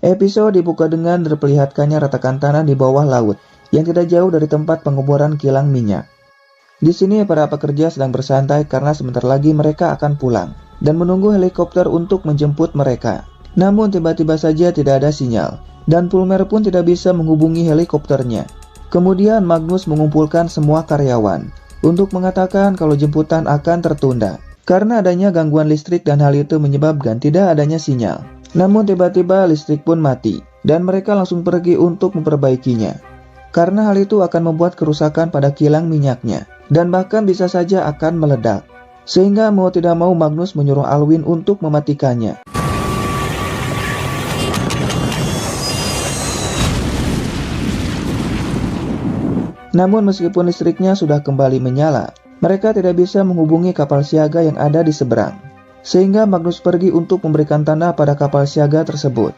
Episode dibuka dengan diperlihatkannya retakan tanah di bawah laut yang tidak jauh dari tempat penguburan kilang minyak. Di sini para pekerja sedang bersantai karena sebentar lagi mereka akan pulang dan menunggu helikopter untuk menjemput mereka. Namun tiba-tiba saja tidak ada sinyal dan Pulmer pun tidak bisa menghubungi helikopternya. Kemudian Magnus mengumpulkan semua karyawan untuk mengatakan kalau jemputan akan tertunda karena adanya gangguan listrik dan hal itu menyebabkan tidak adanya sinyal. Namun tiba-tiba listrik pun mati dan mereka langsung pergi untuk memperbaikinya. Karena hal itu akan membuat kerusakan pada kilang minyaknya dan bahkan bisa saja akan meledak. Sehingga mau tidak mau Magnus menyuruh Alwin untuk mematikannya. Namun meskipun listriknya sudah kembali menyala, mereka tidak bisa menghubungi kapal siaga yang ada di seberang. Sehingga Magnus pergi untuk memberikan tanda pada kapal siaga tersebut.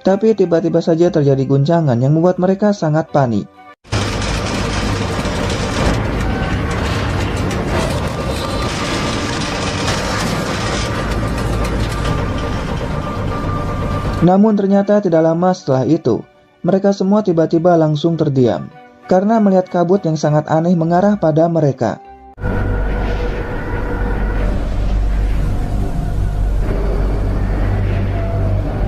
Tapi tiba-tiba saja terjadi guncangan yang membuat mereka sangat panik. Namun ternyata tidak lama setelah itu, mereka semua tiba-tiba langsung terdiam karena melihat kabut yang sangat aneh mengarah pada mereka.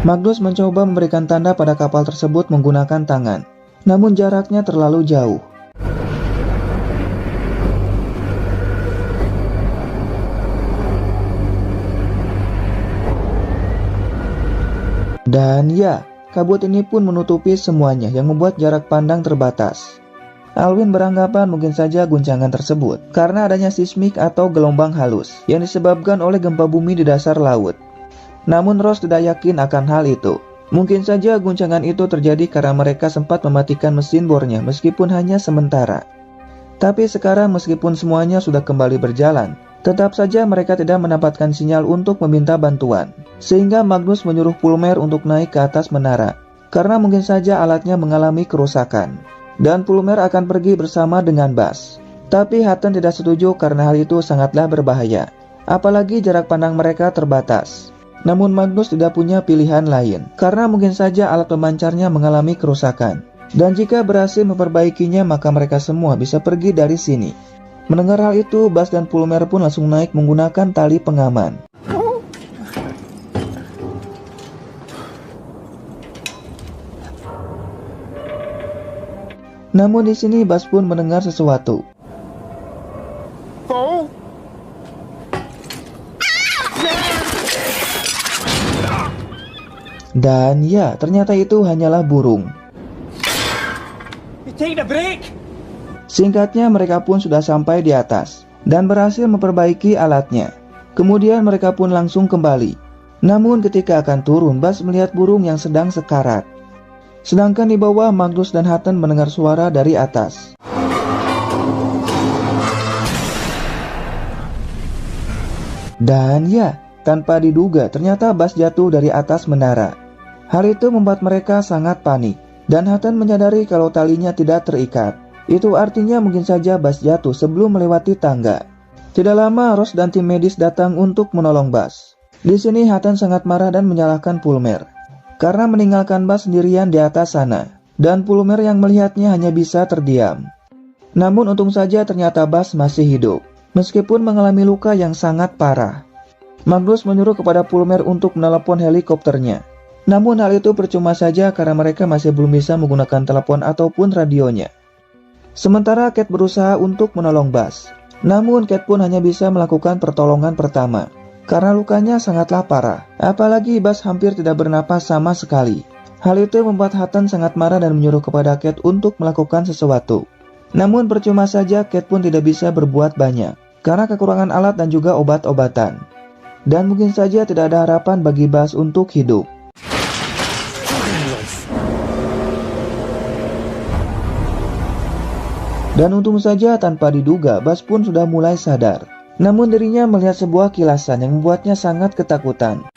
Magnus mencoba memberikan tanda pada kapal tersebut menggunakan tangan, namun jaraknya terlalu jauh. Dan ya, kabut ini pun menutupi semuanya yang membuat jarak pandang terbatas. Alwin beranggapan mungkin saja guncangan tersebut karena adanya seismik atau gelombang halus yang disebabkan oleh gempa bumi di dasar laut. Namun Ross tidak yakin akan hal itu. Mungkin saja guncangan itu terjadi karena mereka sempat mematikan mesin bornya meskipun hanya sementara. Tapi sekarang meskipun semuanya sudah kembali berjalan, tetap saja mereka tidak mendapatkan sinyal untuk meminta bantuan. Sehingga Magnus menyuruh Pulmer untuk naik ke atas menara, karena mungkin saja alatnya mengalami kerusakan. Dan Pulmer akan pergi bersama dengan Bas. Tapi Hutton tidak setuju karena hal itu sangatlah berbahaya. Apalagi jarak pandang mereka terbatas. Namun Magnus tidak punya pilihan lain, karena mungkin saja alat pemancarnya mengalami kerusakan. Dan jika berhasil memperbaikinya maka mereka semua bisa pergi dari sini. Mendengar hal itu, Bas dan Pulmer pun langsung naik menggunakan tali pengaman. Namun di sini Bas pun mendengar sesuatu. Dan ya, ternyata itu hanyalah burung. Singkatnya mereka pun sudah sampai di atas dan berhasil memperbaiki alatnya. Kemudian mereka pun langsung kembali. Namun ketika akan turun, Bas melihat burung yang sedang sekarat. Sedangkan di bawah Magnus dan Hutton mendengar suara dari atas. Dan ya, tanpa diduga ternyata Bas jatuh dari atas menara. Hal itu membuat mereka sangat panik dan Hutton menyadari kalau talinya tidak terikat. Itu artinya mungkin saja Bas jatuh sebelum melewati tangga. Tidak lama Ross dan tim medis datang untuk menolong Bas. Di sini Hutton sangat marah dan menyalahkan Pulmer karena meninggalkan Bas sendirian di atas sana, dan Pulmer yang melihatnya hanya bisa terdiam. Namun untung saja ternyata Bas masih hidup, meskipun mengalami luka yang sangat parah. Magnus menyuruh kepada Pulmer untuk menelepon helikopternya. Namun hal itu percuma saja karena mereka masih belum bisa menggunakan telepon ataupun radionya. Sementara Kate berusaha untuk menolong Bas. Namun Kate pun hanya bisa melakukan pertolongan pertama karena lukanya sangatlah parah. Apalagi Bas hampir tidak bernapas sama sekali. Hal itu membuat Hutton sangat marah dan menyuruh kepada Kate untuk melakukan sesuatu. Namun percuma saja Kate pun tidak bisa berbuat banyak karena kekurangan alat dan juga obat-obatan. Dan mungkin saja tidak ada harapan bagi Bas untuk hidup. Dan untung saja tanpa diduga Bas pun sudah mulai sadar. Namun dirinya melihat sebuah kilasan yang membuatnya sangat ketakutan.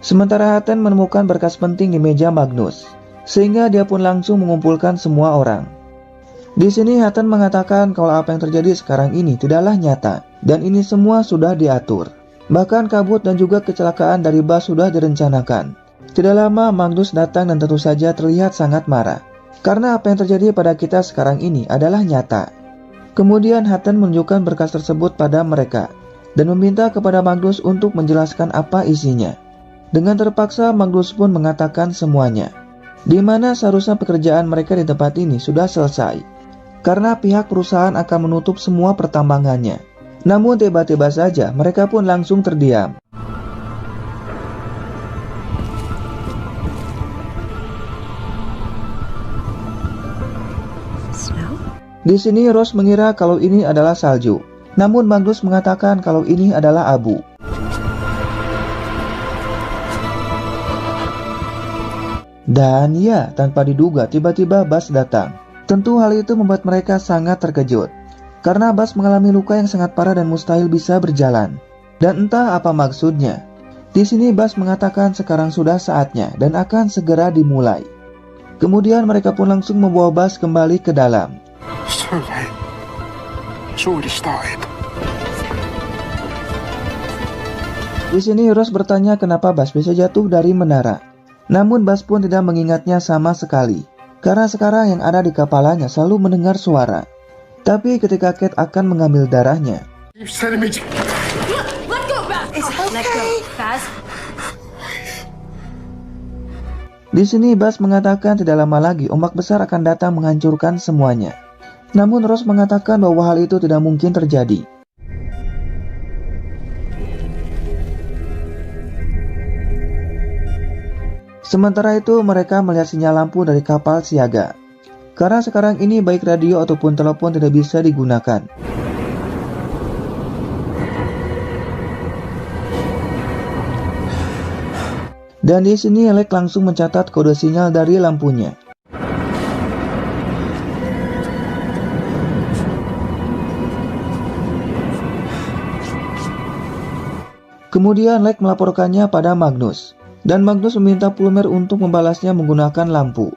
Sementara Hutton menemukan berkas penting di meja Magnus, sehingga dia pun langsung mengumpulkan semua orang. Di sini Hutton mengatakan kalau apa yang terjadi sekarang ini tidaklah nyata dan ini semua sudah diatur. Bahkan kabut dan juga kecelakaan dari Buzz sudah direncanakan. Tidak lama Magnus datang dan tentu saja terlihat sangat marah. Karena apa yang terjadi pada kita sekarang ini adalah nyata. Kemudian Hutton menunjukkan berkas tersebut pada mereka dan meminta kepada Magnus untuk menjelaskan apa isinya. Dengan terpaksa Magnus pun mengatakan semuanya, di mana seharusnya pekerjaan mereka di tempat ini sudah selesai. Karena pihak perusahaan akan menutup semua pertambangannya. Namun tiba-tiba saja mereka pun langsung terdiam. Di sini Rose mengira kalau ini adalah salju. Namun Magnus mengatakan kalau ini adalah abu. Dan ya, tanpa diduga tiba-tiba Buzz datang. Tentu hal itu membuat mereka sangat terkejut. Karena Buzz mengalami luka yang sangat parah dan mustahil bisa berjalan. Dan entah apa maksudnya. Di sini Buzz mengatakan sekarang sudah saatnya dan akan segera dimulai. Kemudian mereka pun langsung membawa Buzz kembali ke dalam. So late. It's already started. Di sini Rose bertanya kenapa Buzz bisa jatuh dari menara. Namun Buzz pun tidak mengingatnya sama sekali. Karena sekarang yang ada di kepalanya selalu mendengar suara. Tapi ketika Kate akan mengambil darahnya, You sending me to... Let go, Baz. Let go, Baz. di sini Buzz mengatakan tidak lama lagi ombak besar akan datang menghancurkan semuanya. Namun Rose mengatakan bahwa hal itu tidak mungkin terjadi. Sementara itu mereka melihat sinyal lampu dari kapal siaga. Karena sekarang ini baik radio ataupun telepon tidak bisa digunakan. Dan di sini Alec langsung mencatat kode sinyal dari lampunya. Kemudian Alec melaporkannya pada Magnus. Dan Magnus meminta Plummer untuk membalasnya menggunakan lampu.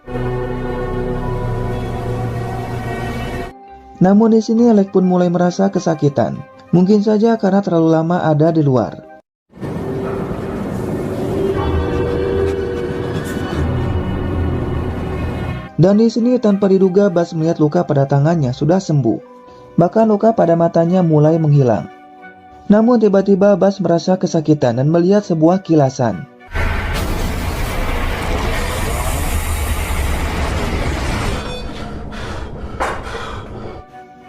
Namun di sini Alec pun mulai merasa kesakitan. Mungkin saja karena terlalu lama ada di luar. Dan di sini tanpa diduga Buzz melihat luka pada tangannya sudah sembuh. Bahkan luka pada matanya mulai menghilang. Namun tiba-tiba Buzz merasa kesakitan dan melihat sebuah kilasan.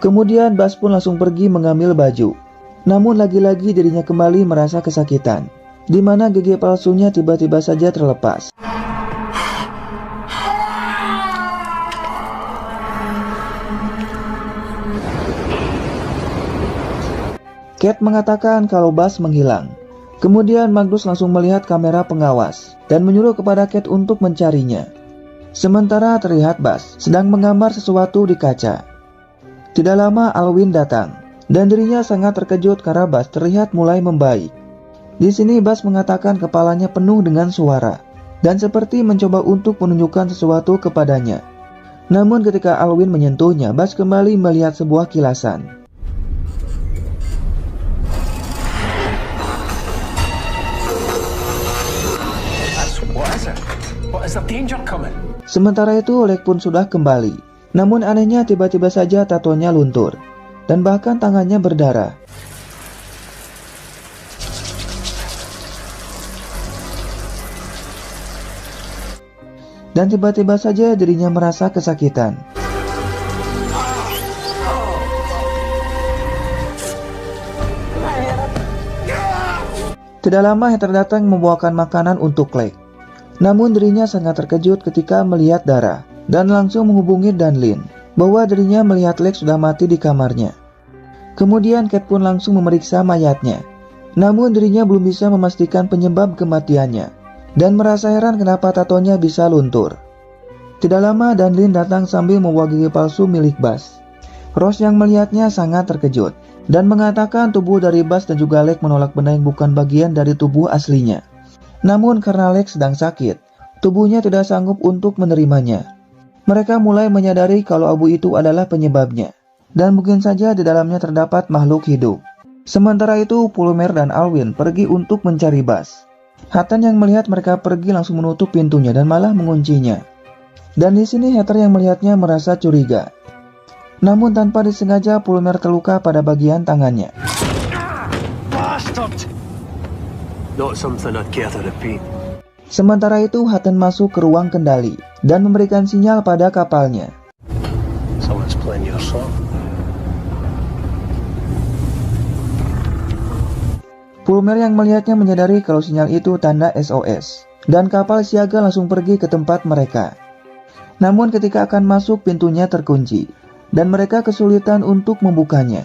Kemudian Buzz pun langsung pergi mengambil baju. Namun lagi-lagi dirinya kembali merasa kesakitan, di mana gigi palsunya tiba-tiba saja terlepas. Kate mengatakan kalau Buzz menghilang. Kemudian Magnus langsung melihat kamera pengawas dan menyuruh kepada Kate untuk mencarinya. Sementara terlihat Buzz sedang menggambar sesuatu di kaca. Tidak lama Alwyn datang, dan dirinya sangat terkejut karena Buzz terlihat mulai membaik. Di sini Buzz mengatakan kepalanya penuh dengan suara, dan seperti mencoba untuk menunjukkan sesuatu kepadanya. Namun ketika Alwyn menyentuhnya, Buzz kembali melihat sebuah kilasan. Sementara itu Alec pun sudah kembali. Namun anehnya tiba-tiba saja tatonya luntur, dan bahkan tangannya berdarah. Dan tiba-tiba saja dirinya merasa kesakitan. Tidak lama Heather datang membawakan makanan untuk Clay. Namun dirinya sangat terkejut ketika melihat darah. Dan langsung menghubungi Danlin bahwa dirinya melihat Lex sudah mati di kamarnya. Kemudian Kate pun langsung memeriksa mayatnya. Namun dirinya belum bisa memastikan penyebab kematiannya dan merasa heran kenapa tatonya bisa luntur. Tidak lama Danlin datang sambil membawa gigi palsu milik Buzz. Rose yang melihatnya sangat terkejut dan mengatakan tubuh dari Buzz dan juga Lex menolak benda yang bukan bagian dari tubuh aslinya. Namun karena Lex sedang sakit, tubuhnya tidak sanggup untuk menerimanya. Mereka mulai menyadari kalau abu itu adalah penyebabnya, dan mungkin saja di dalamnya terdapat makhluk hidup. Sementara itu, Pulmer dan Alwyn pergi untuk mencari Buzz. Hutton yang melihat mereka pergi langsung menutup pintunya dan malah menguncinya. Dan di sini Heather yang melihatnya merasa curiga. Namun tanpa disengaja Pulmer terluka pada bagian tangannya. Bastard! Not something I'd care to repeat. Sementara itu Hutton masuk ke ruang kendali dan memberikan sinyal pada kapalnya. Someone's playing your song. Pulmer yang melihatnya menyadari kalau sinyal itu tanda SOS, dan kapal siaga langsung pergi ke tempat mereka. Namun ketika akan masuk pintunya terkunci, dan mereka kesulitan untuk membukanya.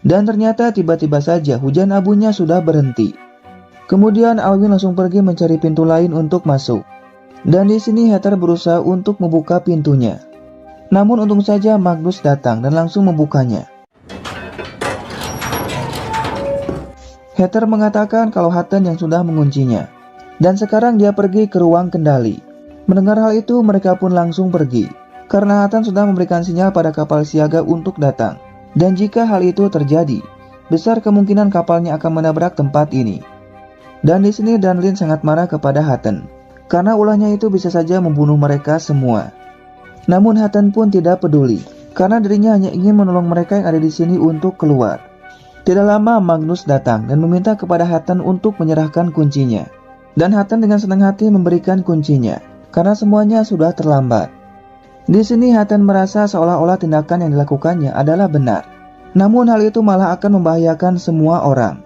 Dan ternyata tiba-tiba saja hujan abunya sudah berhenti. Kemudian Alwyn langsung pergi mencari pintu lain untuk masuk. Dan di sini Heather berusaha untuk membuka pintunya. Namun untung saja Magnus datang dan langsung membukanya. Heather mengatakan kalau Hutton yang sudah menguncinya. Dan sekarang dia pergi ke ruang kendali. Mendengar hal itu mereka pun langsung pergi. Karena Hutton sudah memberikan sinyal pada kapal siaga untuk datang. Dan jika hal itu terjadi, besar kemungkinan kapalnya akan menabrak tempat ini. Dan di sini Danlin sangat marah kepada Hutton, karena ulahnya itu bisa saja membunuh mereka semua. Namun Hutton pun tidak peduli, karena dirinya hanya ingin menolong mereka yang ada di sini untuk keluar. Tidak lama Magnus datang dan meminta kepada Hutton untuk menyerahkan kuncinya. Dan Hutton dengan senang hati memberikan kuncinya, karena semuanya sudah terlambat. Di sini Hutton merasa seolah-olah tindakan yang dilakukannya adalah benar. Namun hal itu malah akan membahayakan semua orang.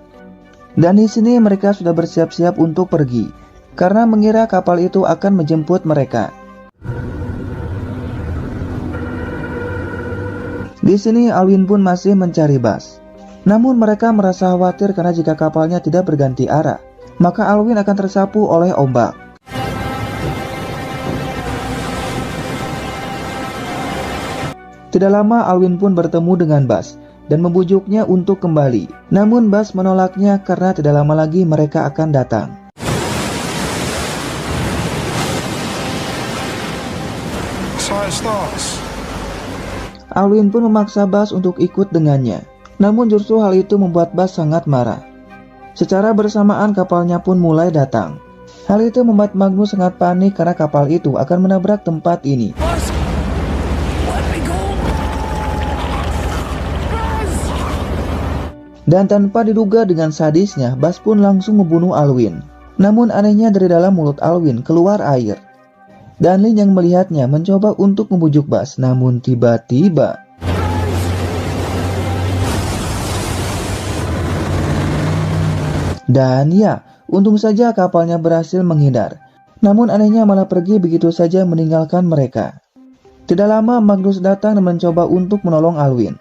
Dan di sini mereka sudah bersiap-siap untuk pergi, karena mengira kapal itu akan menjemput mereka. Di sini Alwyn pun masih mencari Buzz. Namun mereka merasa khawatir karena jika kapalnya tidak berganti arah, maka Alwyn akan tersapu oleh ombak. Tidak lama Alwyn pun bertemu dengan Buzz dan membujuknya untuk kembali. Namun Buzz menolaknya karena tidak lama lagi mereka akan datang. Alwyn pun memaksa Buzz untuk ikut dengannya. Namun justru hal itu membuat Buzz sangat marah. Secara bersamaan kapalnya pun mulai datang. Hal itu membuat Magnus sangat panik karena kapal itu akan menabrak tempat ini. Dan tanpa diduga dengan sadisnya, Buzz pun langsung membunuh Alwyn. Namun anehnya dari dalam mulut Alwyn keluar air. Danlin yang melihatnya mencoba untuk membujuk Buzz, namun tiba-tiba dan ya, untung saja kapalnya berhasil menghindar. Namun anehnya malah pergi begitu saja meninggalkan mereka. Tidak lama Magnus datang dan mencoba untuk menolong Alwyn.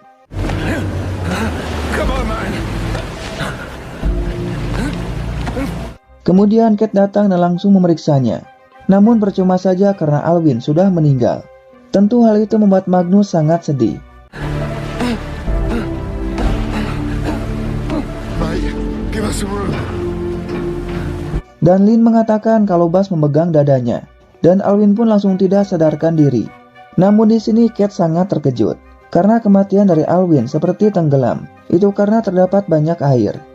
Kemudian Kate datang dan langsung memeriksanya. Namun percuma saja karena Alwyn sudah meninggal. Tentu hal itu membuat Magnus sangat sedih. Dan Lynn mengatakan kalau Buzz memegang dadanya. Dan Alwyn pun langsung tidak sadarkan diri. Namun di sini Kate sangat terkejut. Karena kematian dari Alwyn seperti tenggelam. Itu karena terdapat banyak air.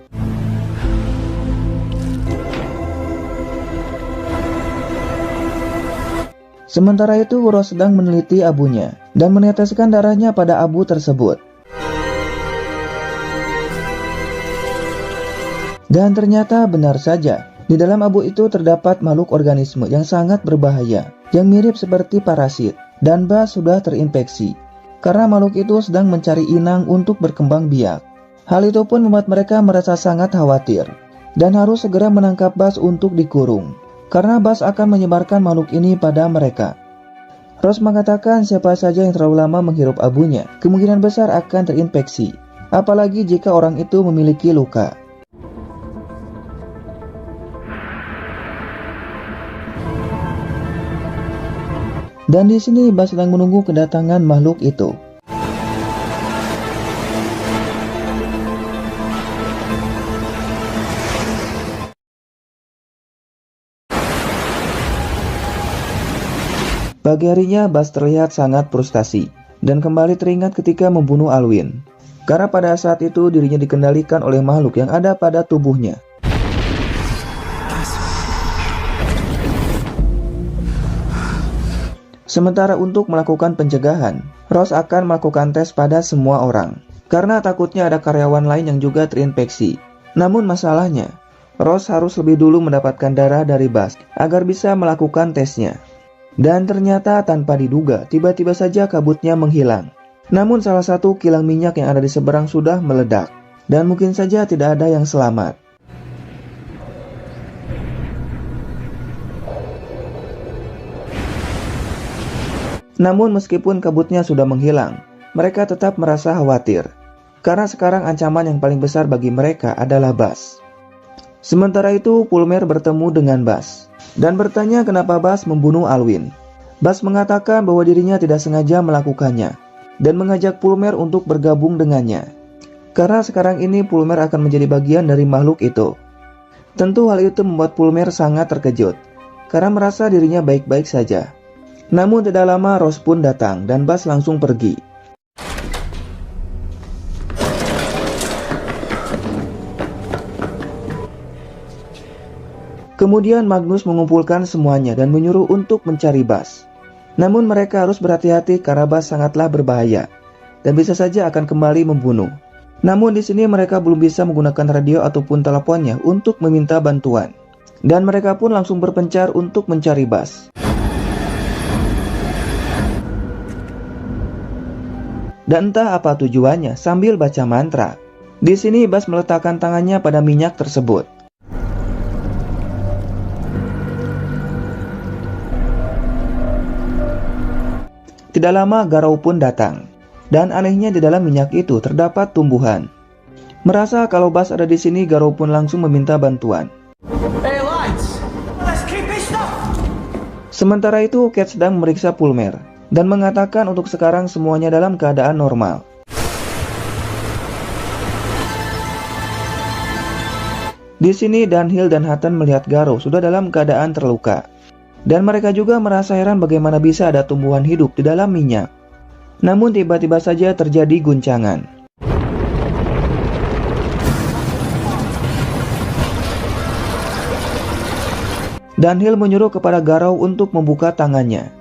Sementara itu Rose sedang meneliti abunya dan meneteskan darahnya pada abu tersebut. Dan ternyata benar saja, di dalam abu itu terdapat makhluk organisme yang sangat berbahaya, yang mirip seperti parasit, dan Buzz sudah terinfeksi. Karena makhluk itu sedang mencari inang untuk berkembang biak. Hal itu pun membuat mereka merasa sangat khawatir, dan harus segera menangkap Buzz untuk dikurung. Karena Buzz akan menyebarkan makhluk ini pada mereka. Rose mengatakan siapa saja yang terlalu lama menghirup abunya, kemungkinan besar akan terinfeksi. Apalagi jika orang itu memiliki luka. Dan di sini Buzz sedang menunggu kedatangan makhluk itu. Pagi harinya Bas terlihat sangat frustasi dan kembali teringat ketika membunuh Alwin. Karena pada saat itu dirinya dikendalikan oleh makhluk yang ada pada tubuhnya. Sementara untuk melakukan pencegahan, Rose akan melakukan tes pada semua orang. Karena takutnya ada karyawan lain yang juga terinfeksi. Namun masalahnya, Rose harus lebih dulu mendapatkan darah dari Bas agar bisa melakukan tesnya. Dan ternyata tanpa diduga, tiba-tiba saja kabutnya menghilang. Namun salah satu kilang minyak yang ada di seberang sudah meledak. Dan mungkin saja tidak ada yang selamat. Namun meskipun kabutnya sudah menghilang, mereka tetap merasa khawatir. Karena sekarang ancaman yang paling besar bagi mereka adalah Bas. Sementara itu Pulmer bertemu dengan Bas dan bertanya kenapa Bas membunuh Alwin. Bas mengatakan bahwa dirinya tidak sengaja melakukannya dan mengajak Pulmer untuk bergabung dengannya. Karena sekarang ini Pulmer akan menjadi bagian dari makhluk itu. Tentu hal itu membuat Pulmer sangat terkejut karena merasa dirinya baik-baik saja. Namun tidak lama Rose pun datang dan Bas langsung pergi. Kemudian Magnus mengumpulkan semuanya dan menyuruh untuk mencari Bas. Namun mereka harus berhati-hati karena Bas sangatlah berbahaya dan bisa saja akan kembali membunuh. Namun di sini mereka belum bisa menggunakan radio ataupun teleponnya untuk meminta bantuan. Dan mereka pun langsung berpencar untuk mencari Bas. Dan entah apa tujuannya sambil baca mantra. Di sini Bas meletakkan tangannya pada minyak tersebut. Tidak lama Garou pun datang. Dan anehnya di dalam minyak itu terdapat tumbuhan. Merasa kalau Bas ada di sini, Garou pun langsung meminta bantuan. Hey, lights! Let's keep this stuff! Sementara itu Cat sedang memeriksa Pulmer dan mengatakan untuk sekarang semuanya dalam keadaan normal. Di sini Dunhill dan Hutton melihat Garou sudah dalam keadaan terluka. Dan mereka juga merasa heran bagaimana bisa ada tumbuhan hidup di dalam minyak. Namun tiba-tiba saja terjadi guncangan. Dunhill menyuruh kepada Garou untuk membuka tangannya.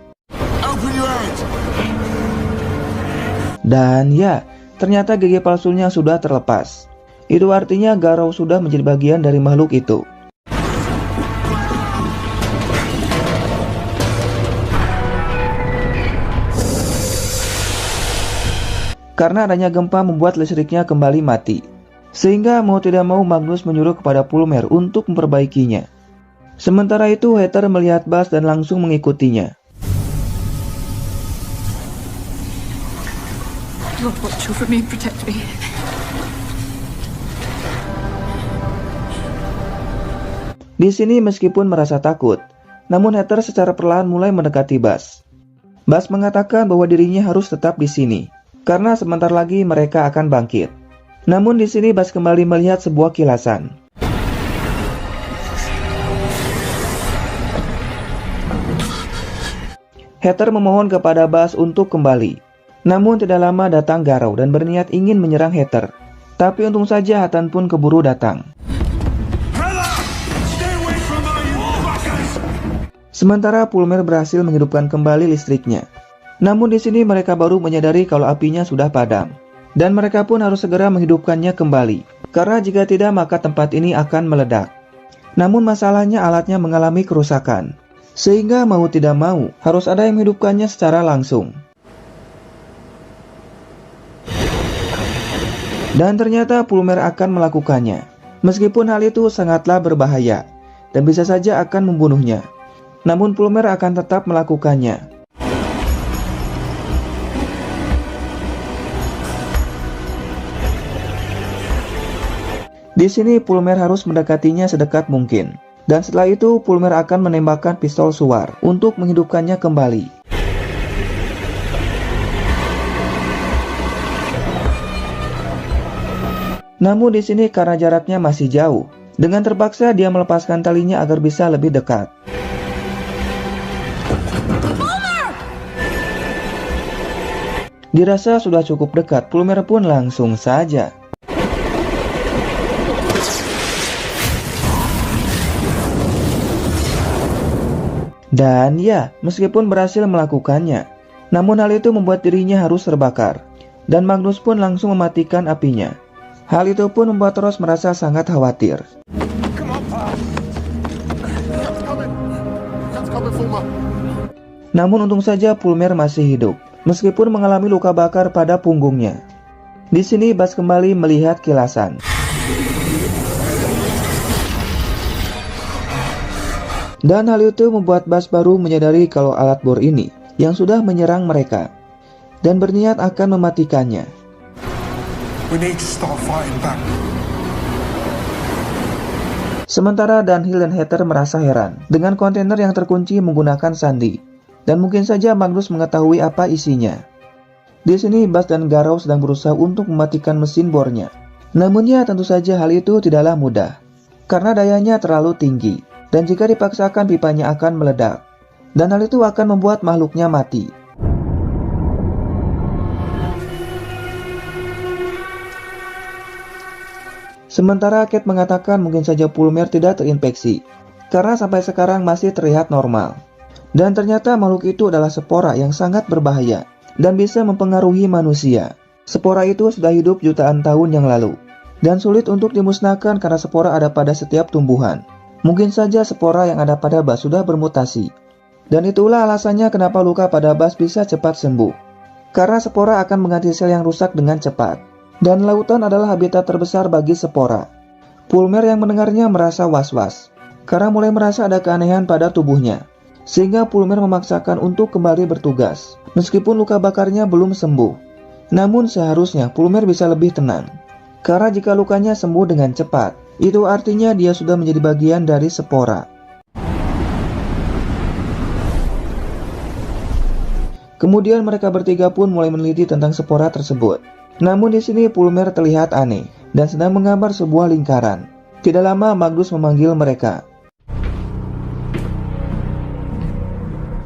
Dan ya, ternyata gigi palsunya sudah terlepas. Itu artinya Garou sudah menjadi bagian dari makhluk itu. Karena adanya gempa membuat listriknya kembali mati. Sehingga mau tidak mau Magnus menyuruh kepada Pulmer untuk memperbaikinya. Sementara itu Heather melihat Bas dan langsung mengikutinya. Lord, watch over me, protect me. Di sini meskipun merasa takut, namun Heather secara perlahan mulai mendekati Bas. Bas mengatakan bahwa dirinya harus tetap di sini. Karena sebentar lagi mereka akan bangkit. Namun di sini Bas kembali melihat sebuah kilasan. Heather memohon kepada Bas untuk kembali. Namun tidak lama datang Garou dan berniat ingin menyerang Heather. Tapi untung saja Hutton pun keburu datang. Sementara Pulmer berhasil menghidupkan kembali listriknya. Namun di sini mereka baru menyadari kalau apinya sudah padam. Dan mereka pun harus segera menghidupkannya kembali. Karena jika tidak maka tempat ini akan meledak. Namun masalahnya alatnya mengalami kerusakan. Sehingga mau tidak mau harus ada yang menghidupkannya secara langsung. Dan ternyata Pulmer akan melakukannya. Meskipun hal itu sangatlah berbahaya. Dan bisa saja akan membunuhnya. Namun Pulmer akan tetap melakukannya. Di sini Pulmer harus mendekatinya sedekat mungkin. Dan setelah itu Pulmer akan menembakkan pistol suar untuk menghidupkannya kembali. Namun di sini karena jaraknya masih jauh, dengan terpaksa dia melepaskan talinya agar bisa lebih dekat. Dirasa sudah cukup dekat, Plummer pun langsung saja dan ya, meskipun berhasil melakukannya, namun hal itu membuat dirinya harus terbakar, dan Magnus pun langsung mematikan apinya. Hal itu pun membuat Ross merasa sangat khawatir. Namun untung saja Plummer masih hidup, meskipun mengalami luka bakar pada punggungnya. Di sini Buzz kembali melihat kilasan. Dan hal itu membuat Buzz baru menyadari kalau alat bor ini yang sudah menyerang mereka dan berniat akan mematikannya. Sementara Dunhill dan Heather merasa heran dengan kontainer yang terkunci menggunakan sandi, dan mungkin saja Magnus mengetahui apa isinya. Di sini Buzz dan Garrow sedang berusaha untuk mematikan mesin bornya. Namun ya, tentu saja hal itu tidaklah mudah karena dayanya terlalu tinggi. Dan jika dipaksakan pipanya akan meledak, dan hal itu akan membuat makhluknya mati. Sementara Kate mengatakan mungkin saja Plummer tidak terinfeksi, karena sampai sekarang masih terlihat normal. Dan ternyata makhluk itu adalah spora yang sangat berbahaya, dan bisa mempengaruhi manusia. Spora itu sudah hidup jutaan tahun yang lalu, dan sulit untuk dimusnahkan karena spora ada pada setiap tumbuhan. Mungkin saja spora yang ada pada Buzz sudah bermutasi. Dan itulah alasannya kenapa luka pada Buzz bisa cepat sembuh. Karena spora akan mengganti sel yang rusak dengan cepat. Dan lautan adalah habitat terbesar bagi spora. Plummer yang mendengarnya merasa was-was, karena mulai merasa ada keanehan pada tubuhnya. Sehingga Plummer memaksakan untuk kembali bertugas, meskipun luka bakarnya belum sembuh. Namun seharusnya Plummer bisa lebih tenang. Karena jika lukanya sembuh dengan cepat, itu artinya dia sudah menjadi bagian dari spora. Kemudian mereka bertiga pun mulai meneliti tentang spora tersebut. Namun di sini Plummer terlihat aneh dan sedang menggambar sebuah lingkaran. Tidak lama Magnus memanggil mereka.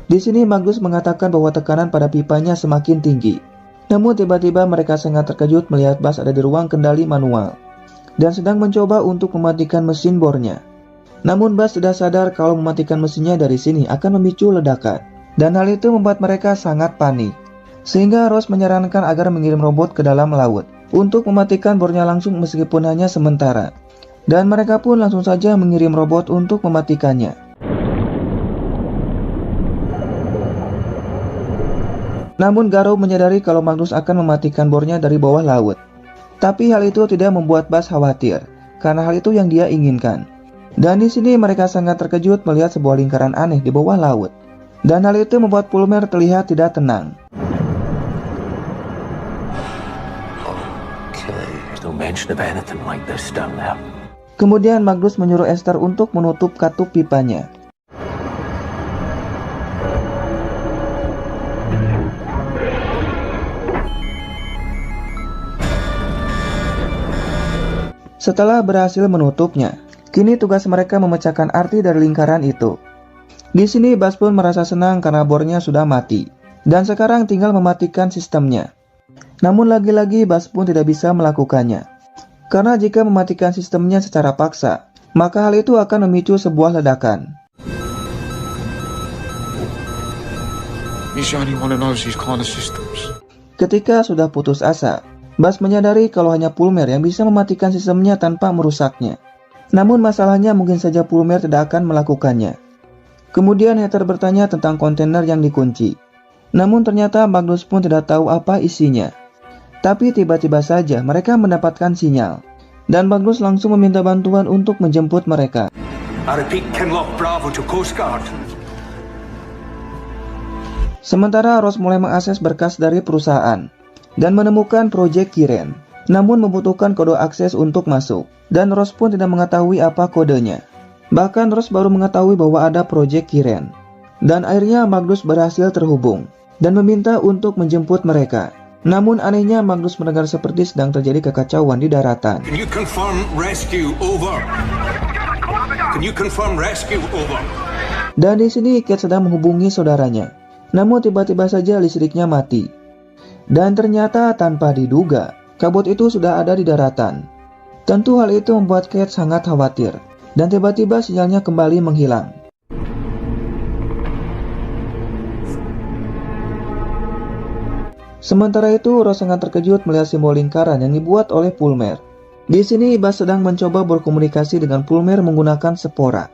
Di sini Magnus mengatakan bahwa tekanan pada pipanya semakin tinggi. Namun tiba-tiba mereka sangat terkejut melihat Buzz ada di ruang kendali manual dan sedang mencoba untuk mematikan mesin bornya. Namun Buzz sudah sadar kalau mematikan mesinnya dari sini akan memicu ledakan, dan hal itu membuat mereka sangat panik. Sehingga Ross menyarankan agar mengirim robot ke dalam laut untuk mematikan bornya langsung meskipun hanya sementara. Dan mereka pun langsung saja mengirim robot untuk mematikannya. Namun Garrow menyadari kalau Magnus akan mematikan bornya dari bawah laut. Tapi hal itu tidak membuat Buzz khawatir, karena hal itu yang dia inginkan. Dan di sini mereka sangat terkejut melihat sebuah lingkaran aneh di bawah laut. Dan hal itu membuat Plummer terlihat tidak tenang. Kemudian Magnus menyuruh Esther untuk menutup katup pipanya. Setelah berhasil menutupnya, kini tugas mereka memecahkan arti dari lingkaran itu. Di sini Buzz pun merasa senang karena bornya sudah mati, dan sekarang tinggal mematikan sistemnya. Namun lagi-lagi Buzz pun tidak bisa melakukannya, karena jika mematikan sistemnya secara paksa, maka hal itu akan memicu sebuah ledakan. Ketika sudah putus asa, Buzz menyadari kalau hanya Plummer yang bisa mematikan sistemnya tanpa merusaknya. Namun masalahnya mungkin saja Plummer tidak akan melakukannya. Kemudian Heather bertanya tentang kontainer yang dikunci. Namun ternyata Magnus pun tidak tahu apa isinya. Tapi tiba-tiba saja mereka mendapatkan sinyal. Dan Magnus langsung meminta bantuan untuk menjemput mereka. Sementara Ross mulai mengakses berkas dari perusahaan dan menemukan proyek Kiren, namun membutuhkan kode akses untuk masuk, dan Ross pun tidak mengetahui apa kodenya. Bahkan Ross baru mengetahui bahwa ada proyek Kiren, dan akhirnya Magnus berhasil terhubung dan meminta untuk menjemput mereka. Namun anehnya Magnus mendengar seperti sedang terjadi kekacauan di daratan. Dan di sini Kate sedang menghubungi saudaranya, namun tiba-tiba saja listriknya mati. Dan ternyata tanpa diduga, kabut itu sudah ada di daratan. Tentu hal itu membuat Kate sangat khawatir, dan tiba-tiba sinyalnya kembali menghilang. Sementara itu, Rose sangat terkejut melihat simbol lingkaran yang dibuat oleh Pulmer. Di sini, Buzz sedang mencoba berkomunikasi dengan Pulmer menggunakan spora.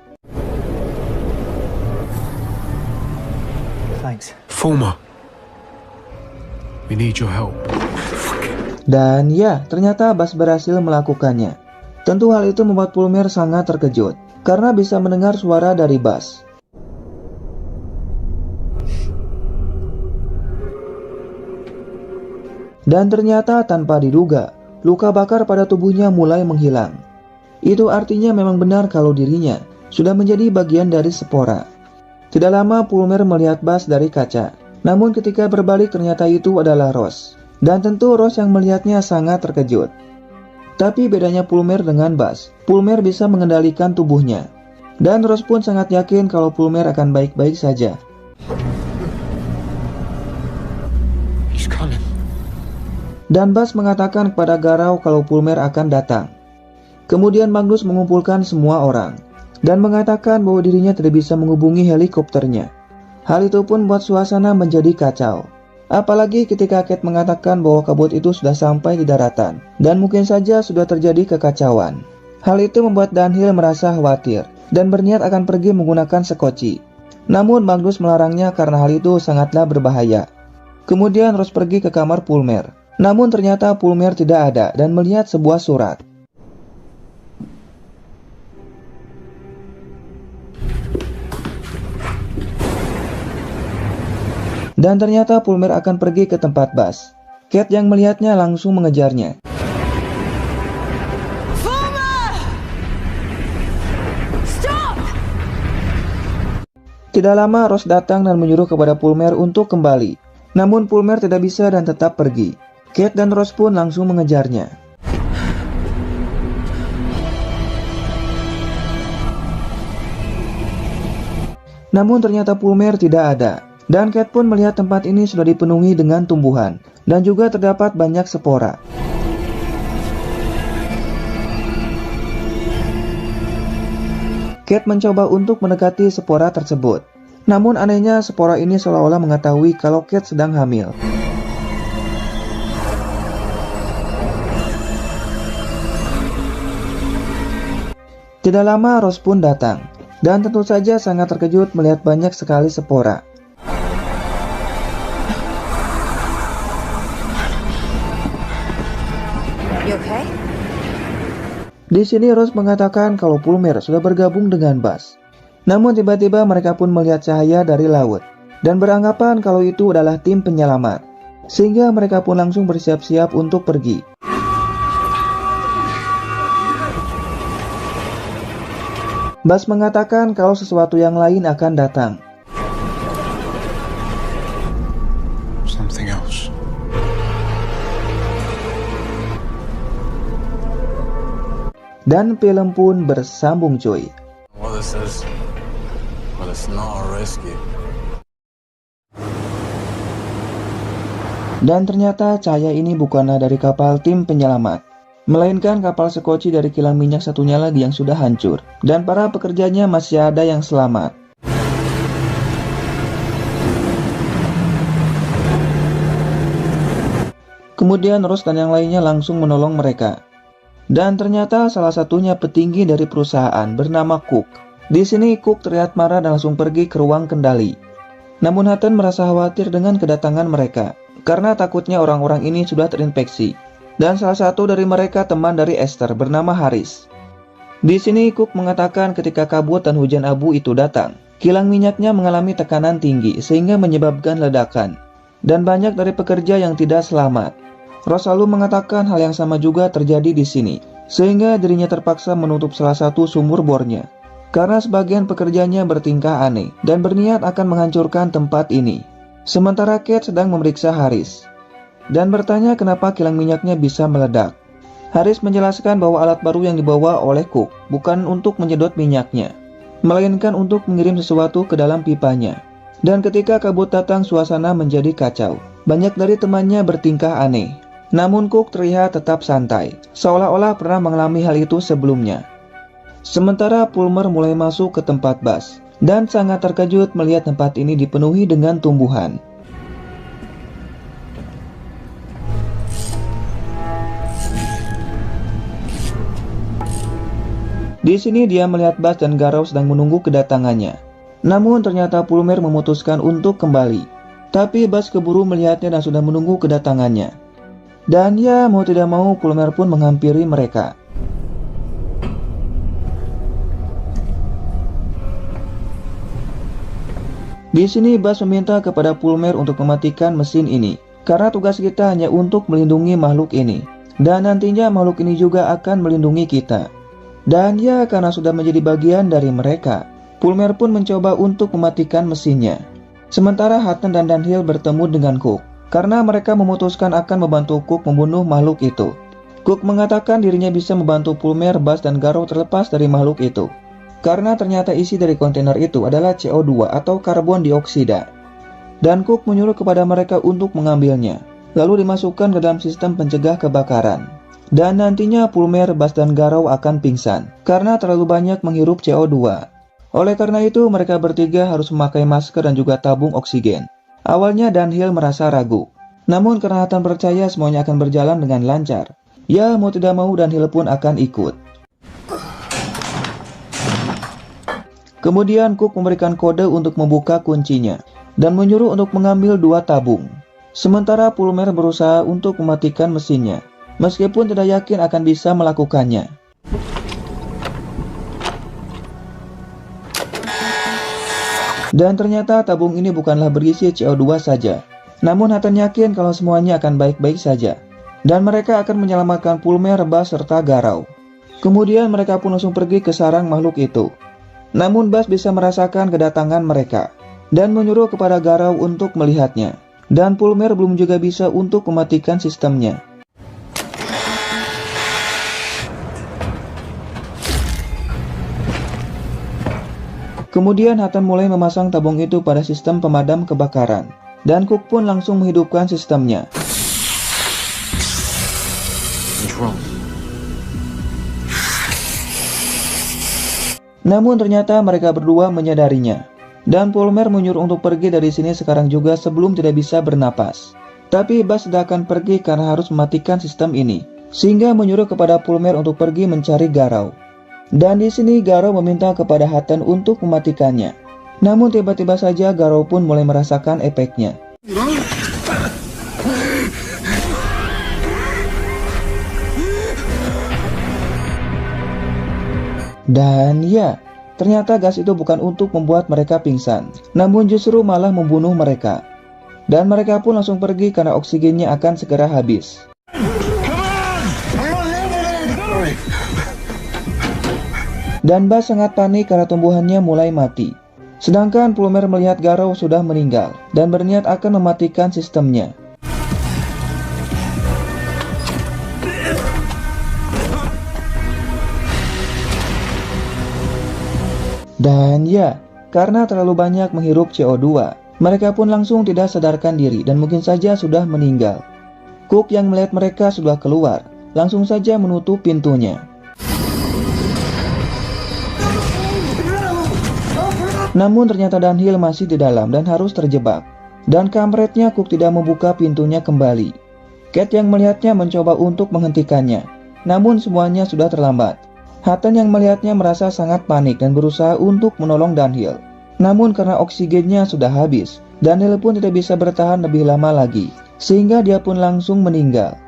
Thanks. Fulmer, we need your help. Dan ya, ternyata Buzz berhasil melakukannya. Tentu hal itu membuat Pulmer sangat terkejut, karena bisa mendengar suara dari Buzz. Dan ternyata tanpa diduga, luka bakar pada tubuhnya mulai menghilang. Itu artinya memang benar kalau dirinya sudah menjadi bagian dari spora. Tidak lama Pulmer melihat Buzz dari kaca, namun ketika berbalik ternyata itu adalah Rose. Dan tentu Rose yang melihatnya sangat terkejut. Tapi bedanya Pulmer dengan Buzz, Pulmer bisa mengendalikan tubuhnya. Dan Rose pun sangat yakin kalau Pulmer akan baik-baik saja. He's coming. Dan Buzz mengatakan kepada Garou kalau Pulmer akan datang. Kemudian Magnus mengumpulkan semua orang dan mengatakan bahwa dirinya tidak bisa menghubungi helikopternya. Hal itu pun membuat suasana menjadi kacau. Apalagi ketika Kate mengatakan bahwa kabut itu sudah sampai di daratan dan mungkin saja sudah terjadi kekacauan. Hal itu membuat Dunhill merasa khawatir dan berniat akan pergi menggunakan sekoci. Namun Magnus melarangnya karena hal itu sangatlah berbahaya. Kemudian Rose pergi ke kamar Pulmer. Namun ternyata Pulmer tidak ada dan melihat sebuah surat. Dan ternyata Pulmer akan pergi ke tempat Buzz. Kate yang melihatnya langsung mengejarnya. Stop! Tidak lama Rose datang dan menyuruh kepada Pulmer untuk kembali. Namun Pulmer tidak bisa dan tetap pergi. Kate dan Rose pun langsung mengejarnya. Namun ternyata Pulmer tidak ada. Dan Kate pun melihat tempat ini sudah dipenuhi dengan tumbuhan. Dan juga terdapat banyak spora. Kate mencoba untuk mendekati spora tersebut. Namun anehnya spora ini seolah-olah mengetahui kalau Kate sedang hamil. Tidak lama Rose pun datang. Dan tentu saja sangat terkejut melihat banyak sekali spora. You okay? Di sini Rose mengatakan kalau Pulmer sudah bergabung dengan Buzz. Namun tiba-tiba mereka pun melihat cahaya dari laut dan beranggapan kalau itu adalah tim penyelamat. Sehingga mereka pun langsung bersiap-siap untuk pergi. Buzz mengatakan kalau sesuatu yang lain akan datang. Something else. Dan film pun bersambung cuy. Well, this is, but it's not a rescue. Dan ternyata cahaya ini bukanlah dari kapal tim penyelamat, melainkan kapal sekoci dari kilang minyak satunya lagi yang sudah hancur. Dan para pekerjanya masih ada yang selamat. Kemudian Rose dan yang lainnya langsung menolong mereka. Dan ternyata salah satunya petinggi dari perusahaan bernama Cook. Di sini Cook terlihat marah dan langsung pergi ke ruang kendali. Namun Hutton merasa khawatir dengan kedatangan mereka, karena takutnya orang-orang ini sudah terinfeksi. Dan salah satu dari mereka teman dari Esther bernama Haris. Di sini Cook mengatakan ketika kabut dan hujan abu itu datang, kilang minyaknya mengalami tekanan tinggi sehingga menyebabkan ledakan. Dan banyak dari pekerja yang tidak selamat. Rose lalu mengatakan hal yang sama juga terjadi di sini, sehingga dirinya terpaksa menutup salah satu sumur bornya. Karena sebagian pekerjanya bertingkah aneh dan berniat akan menghancurkan tempat ini. Sementara Kate sedang memeriksa Haris dan bertanya kenapa kilang minyaknya bisa meledak. Haris menjelaskan bahwa alat baru yang dibawa oleh Cook bukan untuk menyedot minyaknya, melainkan untuk mengirim sesuatu ke dalam pipanya. Dan ketika kabut datang, suasana menjadi kacau. Banyak dari temannya bertingkah aneh. Namun Cook terlihat tetap santai, seolah-olah pernah mengalami hal itu sebelumnya. Sementara Plummer mulai masuk ke tempat Buzz, dan sangat terkejut melihat tempat ini dipenuhi dengan tumbuhan. Di sini dia melihat Buzz dan Garou sedang menunggu kedatangannya. Namun ternyata Plummer memutuskan untuk kembali. Tapi Buzz keburu melihatnya dan sudah menunggu kedatangannya. Dan ya, mau tidak mau Plummer pun menghampiri mereka. Di sini Buzz meminta kepada Plummer untuk mematikan mesin ini, karena tugas kita hanya untuk melindungi makhluk ini. Dan nantinya makhluk ini juga akan melindungi kita. Dan ya, karena sudah menjadi bagian dari mereka, Plummer pun mencoba untuk mematikan mesinnya. Sementara Hutton dan Dunhill bertemu dengan Cook, karena mereka memutuskan akan membantu Cook membunuh makhluk itu. Cook mengatakan dirinya bisa membantu Plummer, Buzz, dan Garou terlepas dari makhluk itu, karena ternyata isi dari kontainer itu adalah CO2 atau karbon dioksida. Dan Cook menyuruh kepada mereka untuk mengambilnya, lalu dimasukkan ke dalam sistem pencegah kebakaran. Dan nantinya Plummer, Buzz, dan Garou akan pingsan, karena terlalu banyak menghirup CO2. Oleh karena itu, mereka bertiga harus memakai masker dan juga tabung oksigen. Awalnya Dunhill merasa ragu. Namun karena Hutton percaya semuanya akan berjalan dengan lancar, ya mau tidak mau Dunhill pun akan ikut. Kemudian Cook memberikan kode untuk membuka kuncinya, dan menyuruh untuk mengambil 2 tabung. Sementara Plummer berusaha untuk mematikan mesinnya, meskipun tidak yakin akan bisa melakukannya. Dan ternyata tabung ini bukanlah berisi CO2 saja. Namun Hutton yakin kalau semuanya akan baik-baik saja. Dan mereka akan menyelamatkan Plummer, Buzz, serta Garou. Kemudian mereka pun langsung pergi ke sarang makhluk itu. Namun Buzz bisa merasakan kedatangan mereka, dan menyuruh kepada Garou untuk melihatnya. Dan Plummer belum juga bisa untuk mematikan sistemnya. Kemudian Hutton mulai memasang tabung itu pada sistem pemadam kebakaran, dan Cook pun langsung menghidupkan sistemnya. Namun ternyata mereka berdua menyadarinya, dan Plummer menyuruh untuk pergi dari sini sekarang juga sebelum tidak bisa bernapas. Tapi Buzz tidak akan pergi karena harus mematikan sistem ini, sehingga menyuruh kepada Plummer untuk pergi mencari Garou. Dan di sini Garou meminta kepada Hutton untuk mematikannya. Namun tiba-tiba saja Garou pun mulai merasakan efeknya. Dan ya, ternyata gas itu bukan untuk membuat mereka pingsan, namun justru malah membunuh mereka. Dan mereka pun langsung pergi karena oksigennya akan segera habis. Dan Buzz sangat panik karena tumbuhannya mulai mati. Sedangkan Plummer melihat Garou sudah meninggal dan berniat akan mematikan sistemnya. Dan ya, karena terlalu banyak menghirup CO2, mereka pun langsung tidak sadarkan diri dan mungkin saja sudah meninggal. Cook yang melihat mereka sudah keluar, langsung saja menutup pintunya. Namun ternyata Dunhill masih di dalam dan harus terjebak. Dan kampretnya Cook tidak membuka pintunya kembali. Cat yang melihatnya mencoba untuk menghentikannya, namun semuanya sudah terlambat. Hutton yang melihatnya merasa sangat panik dan berusaha untuk menolong Dunhill. Namun karena oksigennya sudah habis, Dunhill pun tidak bisa bertahan lebih lama lagi, sehingga dia pun langsung meninggal.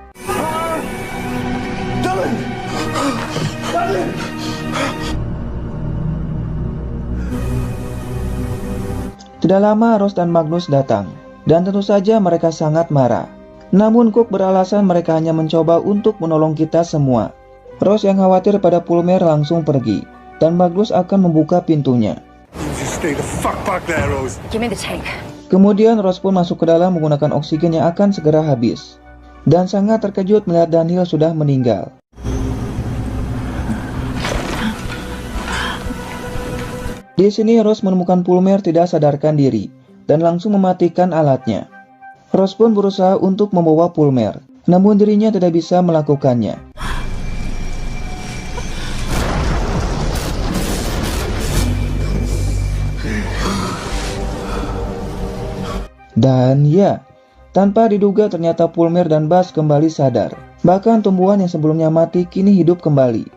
Tidak lama Ross dan Magnus datang, dan tentu saja mereka sangat marah. Namun Cook beralasan mereka hanya mencoba untuk menolong kita semua. Ross yang khawatir pada Plummer langsung pergi, dan Magnus akan membuka pintunya. Kemudian Ross pun masuk ke dalam menggunakan oksigen yang akan segera habis, dan sangat terkejut melihat Dunhill sudah meninggal. Di sini Ross menemukan Plummer tidak sadarkan diri, dan langsung mematikan alatnya. Rose pun berusaha untuk membawa Pulmer, namun dirinya tidak bisa melakukannya. Dan ya, tanpa diduga ternyata Pulmer dan Buzz kembali sadar. Bahkan tumbuhan yang sebelumnya mati kini hidup kembali.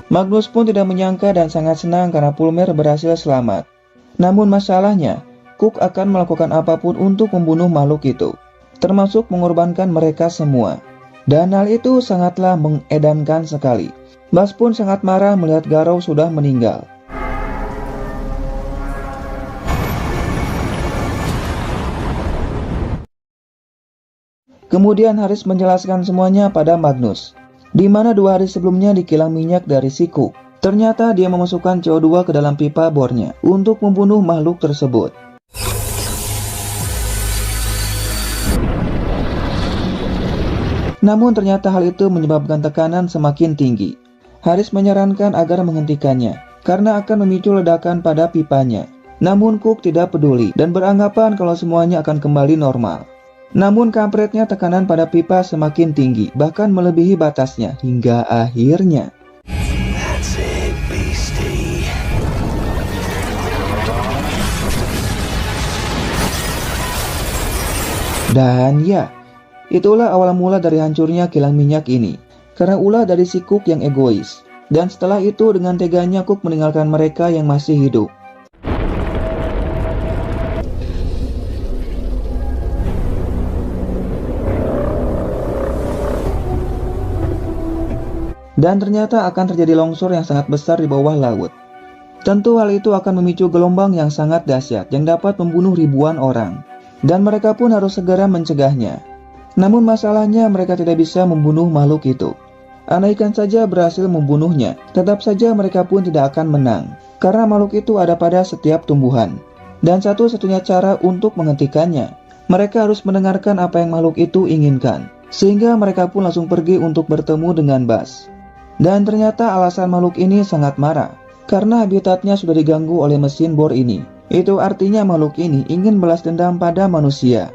Magnus pun tidak menyangka dan sangat senang karena Pulmer berhasil selamat. Namun masalahnya, Cook akan melakukan apapun untuk membunuh makhluk itu, termasuk mengorbankan mereka semua. Dan hal itu sangatlah mengedankan sekali. Buzz pun sangat marah melihat Garou sudah meninggal. Kemudian Haris menjelaskan semuanya pada Magnus, di mana 2 hari sebelumnya di kilang minyak dari si Cook, ternyata dia memasukkan CO2 ke dalam pipa bornya untuk membunuh makhluk tersebut. Namun ternyata hal itu menyebabkan tekanan semakin tinggi. Haris menyarankan agar menghentikannya, karena akan memicu ledakan pada pipanya. Namun Cook tidak peduli dan beranggapan kalau semuanya akan kembali normal. Namun kampretnya tekanan pada pipa semakin tinggi, bahkan melebihi batasnya, hingga akhirnya dan ya, itulah awal mula dari hancurnya kilang minyak ini, karena ulah dari si Cook yang egois. Dan setelah itu dengan teganya Cook meninggalkan mereka yang masih hidup. Dan ternyata akan terjadi longsor yang sangat besar di bawah laut. Tentu hal itu akan memicu gelombang yang sangat dahsyat yang dapat membunuh ribuan orang. Dan mereka pun harus segera mencegahnya. Namun masalahnya mereka tidak bisa membunuh makhluk itu. Andaikan saja berhasil membunuhnya, tetap saja mereka pun tidak akan menang. Karena makhluk itu ada pada setiap tumbuhan. Dan satu-satunya cara untuk menghentikannya, mereka harus mendengarkan apa yang makhluk itu inginkan. Sehingga mereka pun langsung pergi untuk bertemu dengan Buzz. Dan ternyata alasan makhluk ini sangat marah, karena habitatnya sudah diganggu oleh mesin bor ini. Itu artinya makhluk ini ingin balas dendam pada manusia.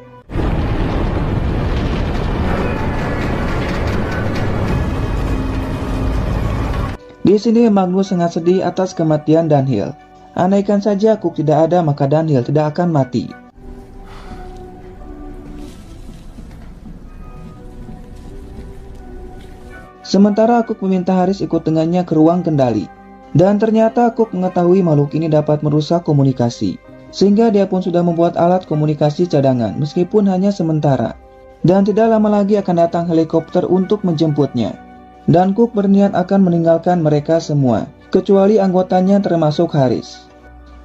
Di sini Magnus sangat sedih atas kematian Dunhill. Andaikan saja Cook tidak ada, maka Dunhill tidak akan mati. Sementara Cook meminta Haris ikut dengannya ke ruang kendali. Dan ternyata Cook mengetahui makhluk ini dapat merusak komunikasi. Sehingga dia pun sudah membuat alat komunikasi cadangan meskipun hanya sementara. Dan tidak lama lagi akan datang helikopter untuk menjemputnya. Dan Cook berniat akan meninggalkan mereka semua, kecuali anggotanya termasuk Haris.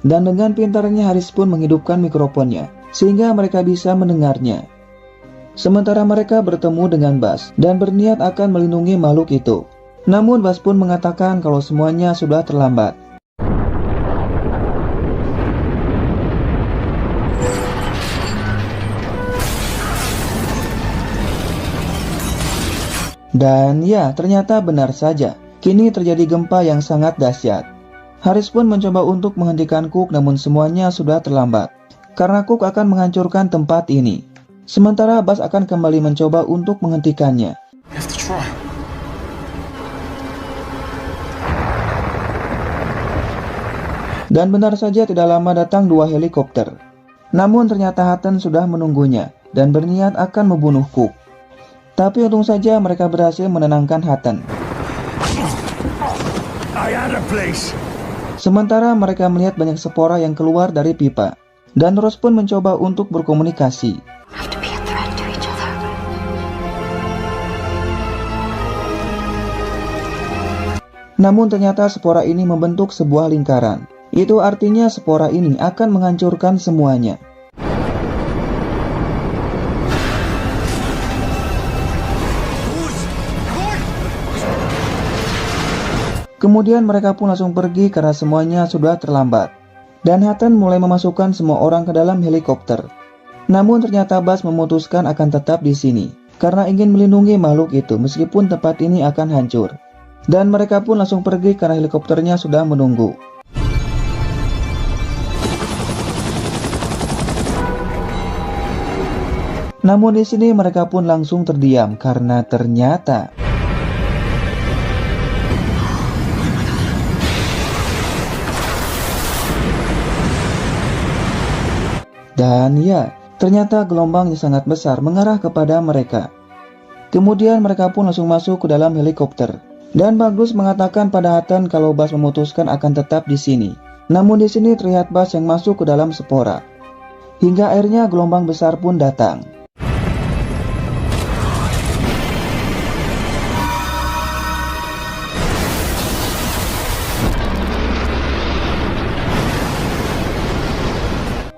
Dan dengan pintarnya Haris pun menghidupkan mikrofonnya, sehingga mereka bisa mendengarnya. Sementara mereka bertemu dengan Buzz dan berniat akan melindungi makhluk itu. Namun Buzz pun mengatakan kalau semuanya sudah terlambat. Dan ya, ternyata benar saja. Kini terjadi gempa yang sangat dahsyat. Haris pun mencoba untuk menghentikan Cook, namun semuanya sudah terlambat. Karena Cook akan menghancurkan tempat ini. Sementara Buzz akan kembali mencoba untuk menghentikannya. Dan benar saja tidak lama datang 2 helikopter. Namun ternyata Hutton sudah menunggunya dan berniat akan membunuh Cook. Tapi untung saja mereka berhasil menenangkan Hutton. Sementara mereka melihat banyak spora yang keluar dari pipa. Dan Rose pun mencoba untuk berkomunikasi. Namun ternyata spora ini membentuk sebuah lingkaran. Itu artinya spora ini akan menghancurkan semuanya. Kemudian mereka pun langsung pergi karena semuanya sudah terlambat. Dan Hutton mulai memasukkan semua orang ke dalam helikopter. Namun ternyata Buzz memutuskan akan tetap di sini karena ingin melindungi makhluk itu meskipun tempat ini akan hancur. Dan mereka pun langsung pergi karena helikopternya sudah menunggu. Namun di sini mereka pun langsung terdiam karena ternyata ternyata gelombang yang sangat besar mengarah kepada mereka. Kemudian mereka pun langsung masuk ke dalam helikopter. Dan Magnus mengatakan pada Hutton kalau Bas memutuskan akan tetap di sini. Namun di sini terlihat Bas yang masuk ke dalam spora. Hingga akhirnya gelombang besar pun datang.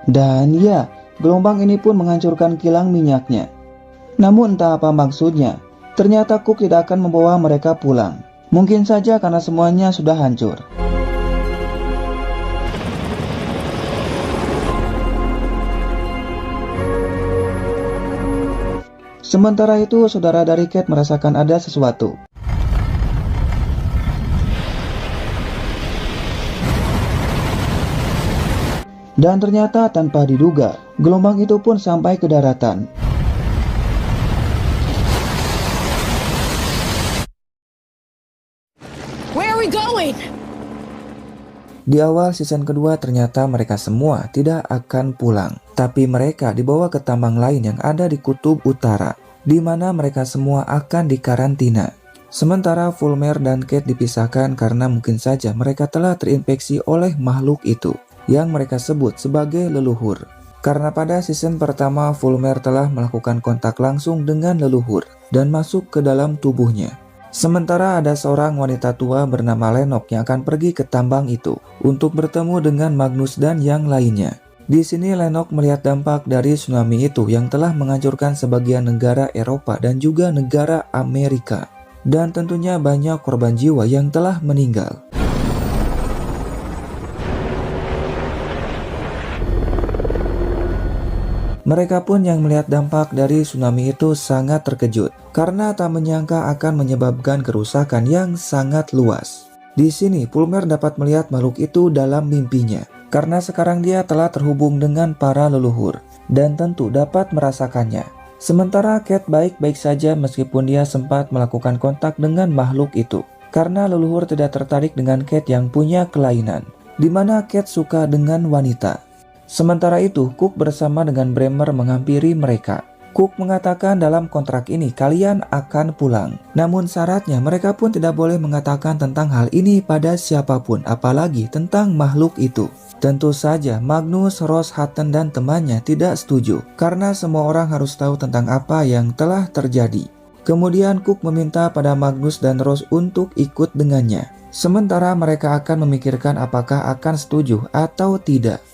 Dan gelombang ini pun menghancurkan kilang minyaknya. Namun entah apa maksudnya, ternyata Cook tidak akan membawa mereka pulang. Mungkin saja karena semuanya sudah hancur. Sementara itu, saudara dari Kate merasakan ada sesuatu. Dan ternyata tanpa diduga, gelombang itu pun sampai ke daratan. Where are we going? Di awal season kedua ternyata mereka semua tidak akan pulang. Tapi mereka dibawa ke tambang lain yang ada di kutub utara, di mana mereka semua akan dikarantina. Sementara Fulmer dan Kate dipisahkan karena mungkin saja mereka telah terinfeksi oleh makhluk itu, yang mereka sebut sebagai leluhur. Karena pada season pertama Fulmer telah melakukan kontak langsung dengan leluhur dan masuk ke dalam tubuhnya. Sementara ada seorang wanita tua bernama Lennox yang akan pergi ke tambang itu untuk bertemu dengan Magnus dan yang lainnya. Di sini Lennox melihat dampak dari tsunami itu yang telah menghancurkan sebagian negara Eropa dan juga negara Amerika. Dan tentunya banyak korban jiwa yang telah meninggal. Mereka pun yang melihat dampak dari tsunami itu sangat terkejut karena tak menyangka akan menyebabkan kerusakan yang sangat luas. Di sini Fulmer dapat melihat makhluk itu dalam mimpinya karena sekarang dia telah terhubung dengan para leluhur dan tentu dapat merasakannya. Sementara Kate baik-baik saja meskipun dia sempat melakukan kontak dengan makhluk itu karena leluhur tidak tertarik dengan Kate yang punya kelainan, di mana Kate suka dengan wanita. Sementara itu, Cook bersama dengan Bremer menghampiri mereka. Cook mengatakan dalam kontrak ini kalian akan pulang. Namun syaratnya mereka pun tidak boleh mengatakan tentang hal ini pada siapapun, apalagi tentang makhluk itu. Tentu saja Magnus, Ross, Hutton dan temannya tidak setuju karena semua orang harus tahu tentang apa yang telah terjadi. Kemudian Cook meminta pada Magnus dan Ross untuk ikut dengannya. Sementara mereka akan memikirkan apakah akan setuju atau tidak.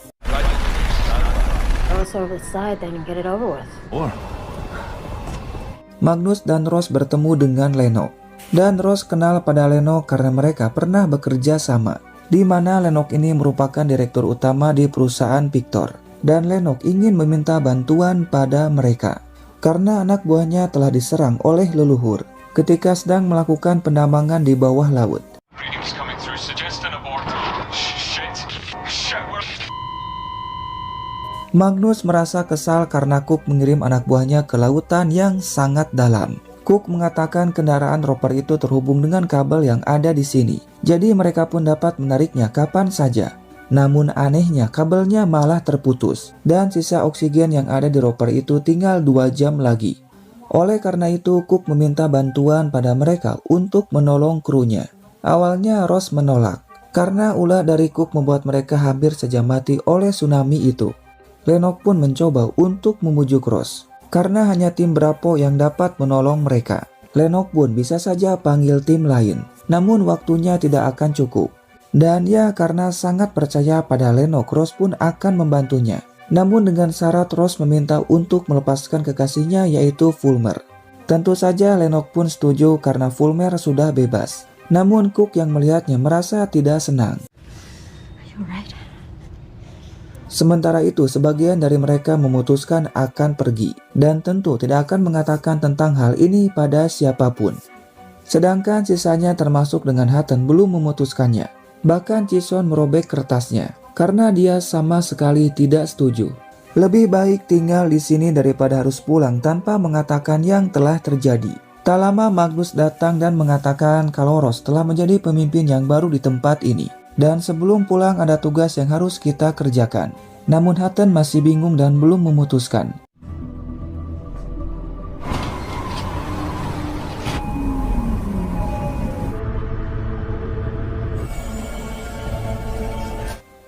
Magnus dan Ross bertemu dengan Lennox. Dan Ross kenal pada Lennox karena mereka pernah bekerja sama, di mana Lennox ini merupakan direktur utama di perusahaan Victor. Dan Lennox ingin meminta bantuan pada mereka karena anak buahnya telah diserang oleh leluhur ketika sedang melakukan penambangan di bawah laut. Magnus merasa kesal karena Cook mengirim anak buahnya ke lautan yang sangat dalam. Cook mengatakan kendaraan roper itu terhubung dengan kabel yang ada di sini, jadi mereka pun dapat menariknya kapan saja. Namun anehnya kabelnya malah terputus dan sisa oksigen yang ada di roper itu tinggal 2 jam lagi. Oleh karena itu Cook meminta bantuan pada mereka untuk menolong krunya. Awalnya Ross menolak karena ulah dari Cook membuat mereka hampir saja mati oleh tsunami itu. Lennox pun mencoba untuk membujuk Ross karena hanya tim Bravo yang dapat menolong mereka. Lennox pun bisa saja panggil tim lain, namun waktunya tidak akan cukup. Dan karena sangat percaya pada Lennox, Ross pun akan membantunya. Namun dengan syarat Ross meminta untuk melepaskan kekasihnya yaitu Fulmer. Tentu saja Lennox pun setuju karena Fulmer sudah bebas. Namun Cook yang melihatnya merasa tidak senang. Sementara itu, sebagian dari mereka memutuskan akan pergi dan tentu tidak akan mengatakan tentang hal ini pada siapapun. Sedangkan sisanya termasuk dengan Hutton belum memutuskannya. Bahkan Jason merobek kertasnya karena dia sama sekali tidak setuju. Lebih baik tinggal di sini daripada harus pulang tanpa mengatakan yang telah terjadi. Tak lama Magnus datang dan mengatakan kalau Ross telah menjadi pemimpin yang baru di tempat ini. Dan sebelum pulang ada tugas yang harus kita kerjakan. Namun Hutton masih bingung dan belum memutuskan.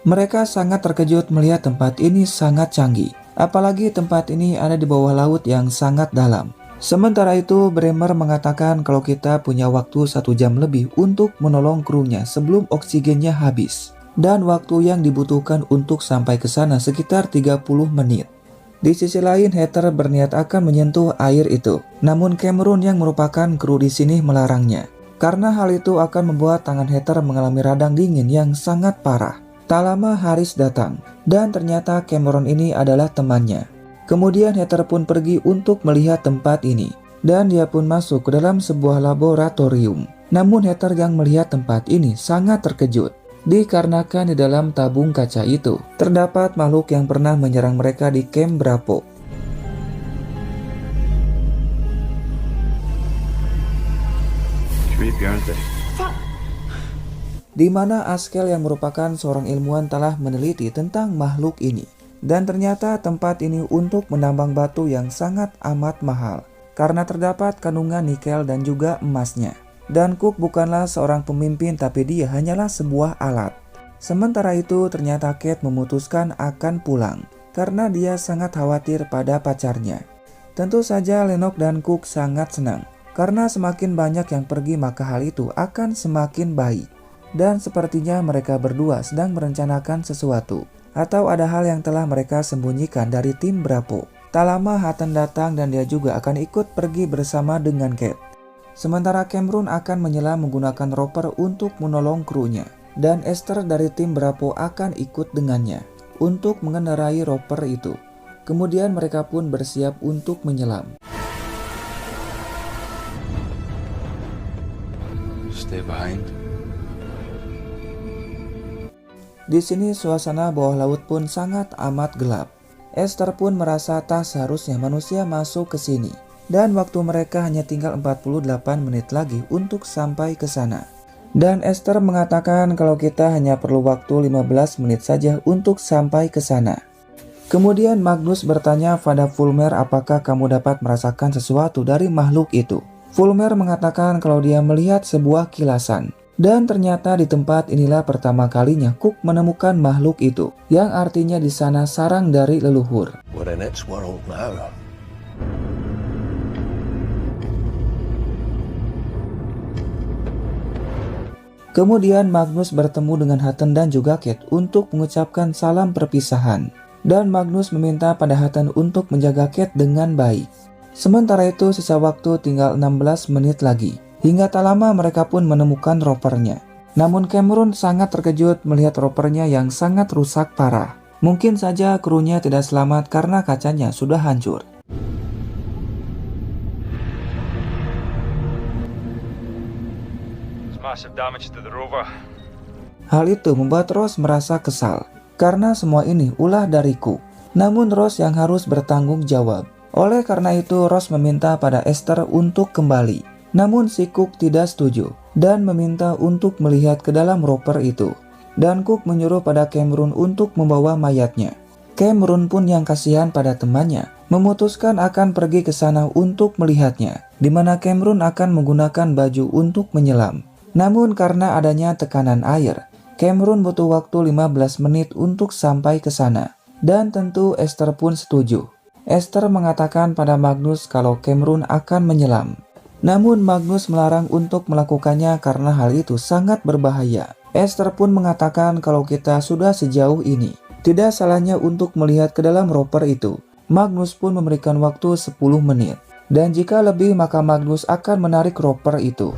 Mereka sangat terkejut melihat tempat ini sangat canggih. Apalagi tempat ini ada di bawah laut yang sangat dalam. Sementara itu Bremer mengatakan kalau kita punya waktu 1 jam lebih untuk menolong krunya sebelum oksigennya habis. Dan waktu yang dibutuhkan untuk sampai ke sana sekitar 30 menit. Di sisi lain Heather berniat akan menyentuh air itu. Namun Cameron yang merupakan kru di sini melarangnya. Karena hal itu akan membuat tangan Heather mengalami radang dingin yang sangat parah. Tak lama Haris datang, dan ternyata Cameron ini adalah temannya. Kemudian Heather pun pergi untuk melihat tempat ini, dan dia pun masuk ke dalam sebuah laboratorium. Namun Heather yang melihat tempat ini sangat terkejut, dikarenakan di dalam tabung kaca itu terdapat makhluk yang pernah menyerang mereka di Camp Bravo. Di mana Askel yang merupakan seorang ilmuwan telah meneliti tentang makhluk ini. Dan ternyata tempat ini untuk menambang batu yang sangat amat mahal karena terdapat kandungan nikel dan juga emasnya. Dan Cook bukanlah seorang pemimpin tapi dia hanyalah sebuah alat. Sementara itu ternyata Kate memutuskan akan pulang karena dia sangat khawatir pada pacarnya. Tentu saja Lennox dan Cook sangat senang karena semakin banyak yang pergi maka hal itu akan semakin baik. Dan sepertinya mereka berdua sedang merencanakan sesuatu atau ada hal yang telah mereka sembunyikan dari tim Bravo. Tak lama Hutton datang dan dia juga akan ikut pergi bersama dengan Kate. Sementara Cameron akan menyelam menggunakan roper untuk menolong krunya. Dan Esther dari tim Bravo akan ikut dengannya untuk mengendarai roper itu. Kemudian mereka pun bersiap untuk menyelam. Stay behind. Di sini suasana bawah laut pun sangat amat gelap. Esther pun merasa tak seharusnya manusia masuk ke sini. Dan waktu mereka hanya tinggal 48 menit lagi untuk sampai ke sana. Dan Esther mengatakan kalau kita hanya perlu waktu 15 menit saja untuk sampai ke sana. Kemudian Magnus bertanya pada Fulmer apakah kamu dapat merasakan sesuatu dari makhluk itu. Fulmer mengatakan kalau dia melihat sebuah kilasan. Dan ternyata di tempat inilah pertama kalinya Cook menemukan makhluk itu, yang artinya di sana sarang dari leluhur. We're in its world now. Kemudian Magnus bertemu dengan Hutton dan juga Kate untuk mengucapkan salam perpisahan. Dan Magnus meminta pada Hutton untuk menjaga Kate dengan baik. Sementara itu sisa waktu tinggal 16 menit lagi. Hingga tak lama mereka pun menemukan ropernya. Namun Cameron sangat terkejut melihat ropernya yang sangat rusak parah. Mungkin saja krunya tidak selamat karena kacanya sudah hancur. Hal itu membuat Ross merasa kesal karena semua ini ulah dari Cook. Namun Ross yang harus bertanggung jawab. Oleh karena itu Ross meminta pada Esther untuk kembali. Namun si Cook tidak setuju dan meminta untuk melihat ke dalam roper itu. Dan Cook menyuruh pada Cameron untuk membawa mayatnya. Cameron pun yang kasihan pada temannya memutuskan akan pergi ke sana untuk melihatnya, di mana Cameron akan menggunakan baju untuk menyelam. Namun karena adanya tekanan air, Cameron butuh waktu 15 menit untuk sampai ke sana. Dan tentu Esther pun setuju. Esther mengatakan pada Magnus kalau Cameron akan menyelam. Namun Magnus melarang untuk melakukannya karena hal itu sangat berbahaya. Esther pun mengatakan kalau kita sudah sejauh ini, tidak salahnya untuk melihat ke dalam roper itu. Magnus pun memberikan waktu 10 menit. Dan jika lebih maka Magnus akan menarik roper itu.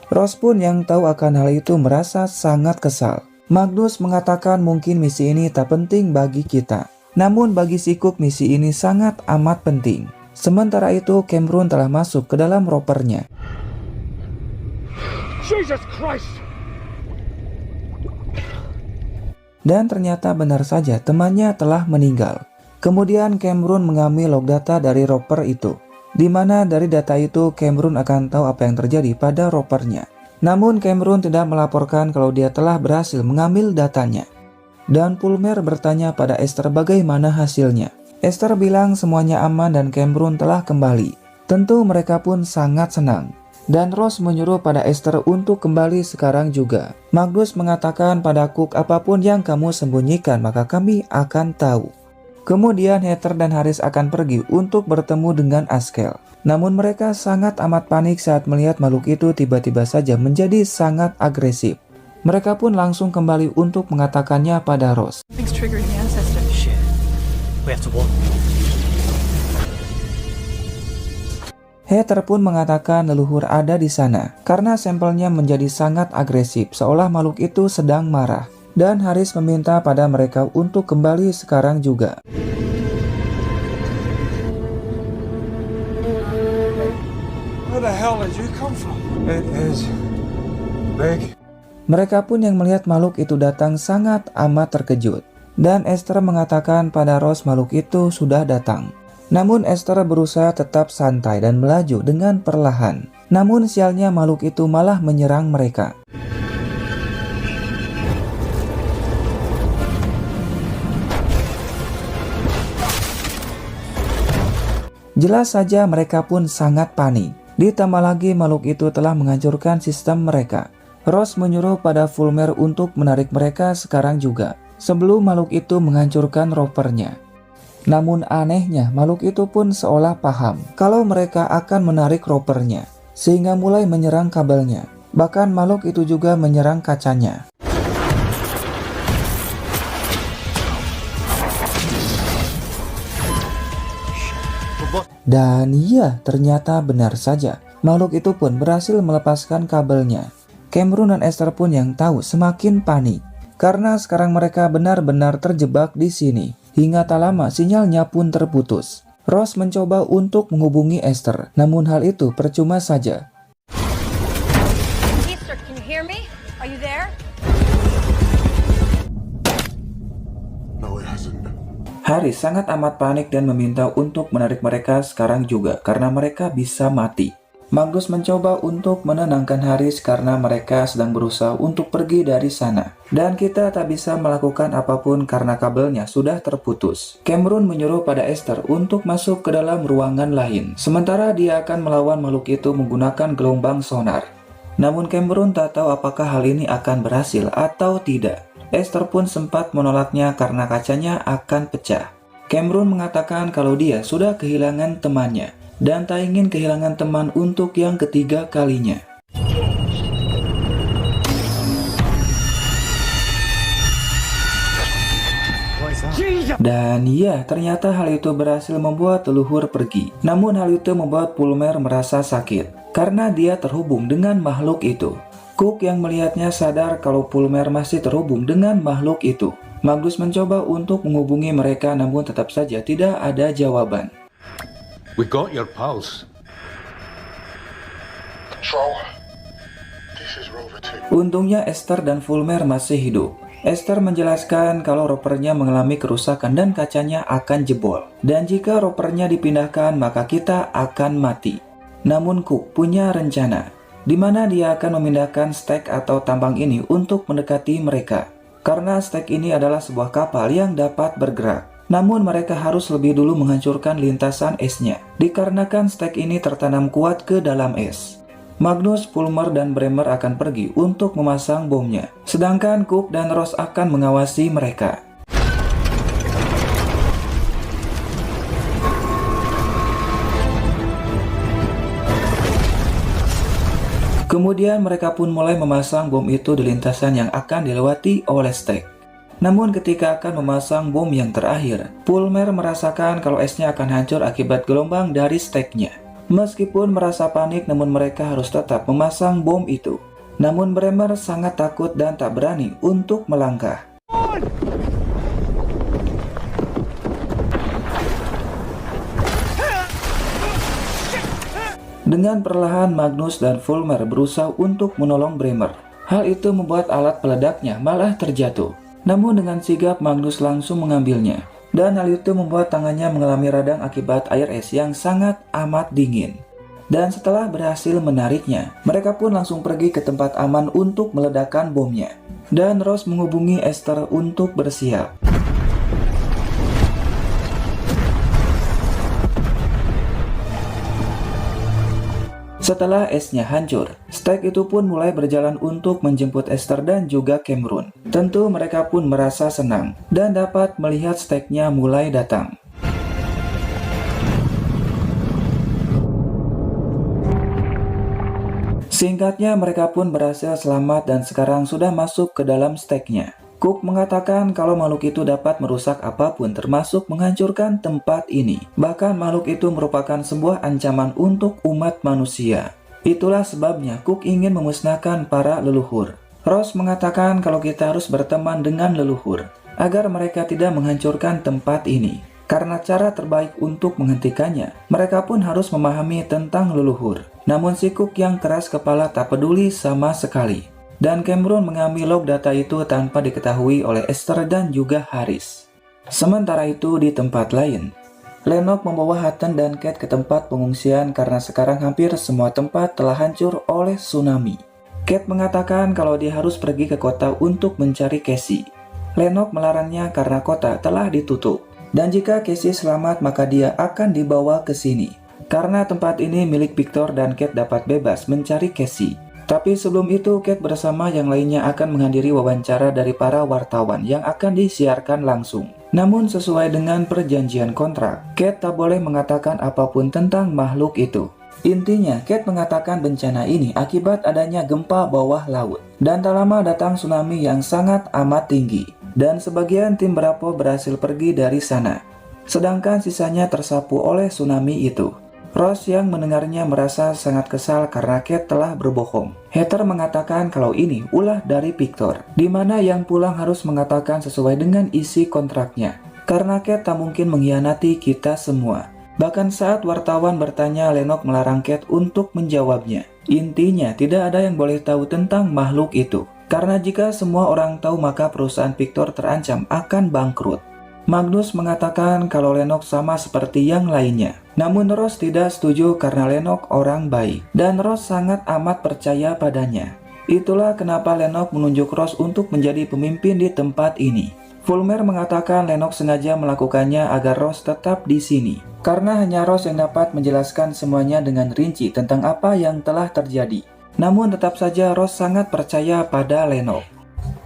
Ross pun yang tahu akan hal itu merasa sangat kesal. Magnus mengatakan mungkin misi ini tak penting bagi kita. Namun bagi si Cook misi ini sangat amat penting. Sementara itu Cameron telah masuk ke dalam ropernya. Jesus Christ! Dan ternyata benar saja temannya telah meninggal. Kemudian Cameron mengambil log data dari roper itu, di mana dari data itu Cameron akan tahu apa yang terjadi pada ropernya. Namun Cameron tidak melaporkan kalau dia telah berhasil mengambil datanya. Dan Fulmer bertanya pada Esther bagaimana hasilnya. Esther bilang semuanya aman dan Cameron telah kembali. Tentu mereka pun sangat senang. Dan Ross menyuruh pada Esther untuk kembali sekarang juga. Magnus mengatakan pada Cook, apapun yang kamu sembunyikan maka kami akan tahu. Kemudian Heather dan Harris akan pergi untuk bertemu dengan Askel. Namun mereka sangat amat panik saat melihat makhluk itu tiba-tiba saja menjadi sangat agresif. Mereka pun langsung kembali untuk mengatakannya pada Ross. Something's triggering the ancestor. Shit. We have to walk. Heather pun mengatakan leluhur ada di sana karena sampelnya menjadi sangat agresif seolah makhluk itu sedang marah. Dan Harris meminta pada mereka untuk kembali sekarang juga. Where the hell did you come from? It is big. Mereka pun yang melihat makhluk itu datang sangat amat terkejut. Dan Esther mengatakan pada Ross makhluk itu sudah datang. Namun Esther berusaha tetap santai dan melaju dengan perlahan. Namun sialnya makhluk itu malah menyerang mereka. Jelas saja mereka pun sangat panik. Ditambah lagi makhluk itu telah menghancurkan sistem mereka. Ross menyuruh pada Fulmer untuk menarik mereka sekarang juga, sebelum makhluk itu menghancurkan ropernya. Namun anehnya makhluk itu pun seolah paham kalau mereka akan menarik ropernya, sehingga mulai menyerang kabelnya. Bahkan makhluk itu juga menyerang kacanya. Dan iya, ternyata benar saja. Makhluk itu pun berhasil melepaskan kabelnya. Cameron dan Esther pun yang tahu semakin panik. Karena sekarang mereka benar-benar terjebak di sini. Hingga tak lama sinyalnya pun terputus. Ross mencoba untuk menghubungi Esther. Namun hal itu percuma saja. Easter, can you hear me? Are you there? No, it hasn't. Harris sangat amat panik dan meminta untuk menarik mereka sekarang juga. Karena mereka bisa mati. Magnus mencoba untuk menenangkan Harris karena mereka sedang berusaha untuk pergi dari sana. Dan kita tak bisa melakukan apapun karena kabelnya sudah terputus. Cameron menyuruh pada Esther untuk masuk ke dalam ruangan lain. Sementara dia akan melawan makhluk itu menggunakan gelombang sonar. Namun Cameron tak tahu apakah hal ini akan berhasil atau tidak. Esther pun sempat menolaknya karena kacanya akan pecah. Cameron mengatakan kalau dia sudah kehilangan temannya. Dan tak ingin kehilangan teman untuk yang ketiga kalinya. Dan iya, ternyata hal itu berhasil membuat leluhur pergi. Namun hal itu membuat Fulmer merasa sakit, karena dia terhubung dengan makhluk itu. Cook yang melihatnya sadar kalau Fulmer masih terhubung dengan makhluk itu. Magnus mencoba untuk menghubungi mereka namun tetap saja tidak ada jawaban. We got your pulse. Control. This is Rover 2. Untungnya Esther dan Fulmer masih hidup. Esther menjelaskan kalau ropernya mengalami kerusakan dan kacanya akan jebol. Dan jika ropernya dipindahkan maka kita akan mati. Namun Cook punya rencana, di mana dia akan memindahkan stek atau tambang ini untuk mendekati mereka. Karena stek ini adalah sebuah kapal yang dapat bergerak. Namun mereka harus lebih dulu menghancurkan lintasan esnya, dikarenakan stek ini tertanam kuat ke dalam es. Magnus, Fulmer, dan Bremer akan pergi untuk memasang bomnya, sedangkan Cook dan Ross akan mengawasi mereka. Kemudian mereka pun mulai memasang bom itu di lintasan yang akan dilewati oleh stek. Namun ketika akan memasang bom yang terakhir, Fulmer merasakan kalau esnya akan hancur akibat gelombang dari steknya. Meskipun merasa panik, namun mereka harus tetap memasang bom itu. Namun Bremer sangat takut dan tak berani untuk melangkah. Dengan perlahan Magnus dan Fulmer berusaha untuk menolong Bremer. Hal itu membuat alat peledaknya malah terjatuh. Namun dengan sigap Magnus langsung mengambilnya. Dan hal itu membuat tangannya mengalami radang akibat air es yang sangat amat dingin. Dan setelah berhasil menariknya, mereka pun langsung pergi ke tempat aman untuk meledakkan bomnya. Dan Ross menghubungi Esther untuk bersiap. Setelah esnya hancur, Stack itu pun mulai berjalan untuk menjemput Esther dan juga Cameron. Tentu mereka pun merasa senang dan dapat melihat Stack-nya mulai datang. Singkatnya mereka pun berhasil selamat dan sekarang sudah masuk ke dalam Stack-nya. Cook mengatakan kalau makhluk itu dapat merusak apapun termasuk menghancurkan tempat ini. Bahkan makhluk itu merupakan sebuah ancaman untuk umat manusia. Itulah sebabnya Cook ingin memusnahkan para leluhur. Ross mengatakan kalau kita harus berteman dengan leluhur agar mereka tidak menghancurkan tempat ini. Karena cara terbaik untuk menghentikannya, mereka pun harus memahami tentang leluhur. Namun si Cook yang keras kepala tak peduli sama sekali. Dan Cameron mengambil log data itu tanpa diketahui oleh Esther dan juga Harris. Sementara itu di tempat lain, Lennox membawa Hutton dan Kate ke tempat pengungsian karena sekarang hampir semua tempat telah hancur oleh tsunami. Kate mengatakan kalau dia harus pergi ke kota untuk mencari Casey. Lennox melarangnya karena kota telah ditutup. Dan jika Casey selamat maka dia akan dibawa ke sini. Karena tempat ini milik Victor dan Kate dapat bebas mencari Casey. Tapi sebelum itu, Kate bersama yang lainnya akan menghadiri wawancara dari para wartawan yang akan disiarkan langsung. Namun sesuai dengan perjanjian kontrak, Kate tak boleh mengatakan apapun tentang makhluk itu. Intinya, Kate mengatakan bencana ini akibat adanya gempa bawah laut. Dan tak lama datang tsunami yang sangat amat tinggi. Dan sebagian tim Bravo berhasil pergi dari sana. Sedangkan sisanya tersapu oleh tsunami itu. Ross yang mendengarnya merasa sangat kesal karena Kate telah berbohong. Heather mengatakan kalau ini ulah dari Victor, di mana yang pulang harus mengatakan sesuai dengan isi kontraknya. Karena Kate tak mungkin mengkhianati kita semua. Bahkan saat wartawan bertanya, Lennox melarang Kate untuk menjawabnya. Intinya tidak ada yang boleh tahu tentang makhluk itu. Karena jika semua orang tahu maka perusahaan Victor terancam akan bangkrut. Magnus mengatakan kalau Lennox sama seperti yang lainnya. Namun Ross tidak setuju karena Lennox orang baik. Dan Ross sangat amat percaya padanya. Itulah kenapa Lennox menunjuk Ross untuk menjadi pemimpin di tempat ini. Fulmer mengatakan Lennox sengaja melakukannya agar Ross tetap di sini. Karena hanya Ross yang dapat menjelaskan semuanya dengan rinci tentang apa yang telah terjadi. Namun tetap saja Ross sangat percaya pada Lennox.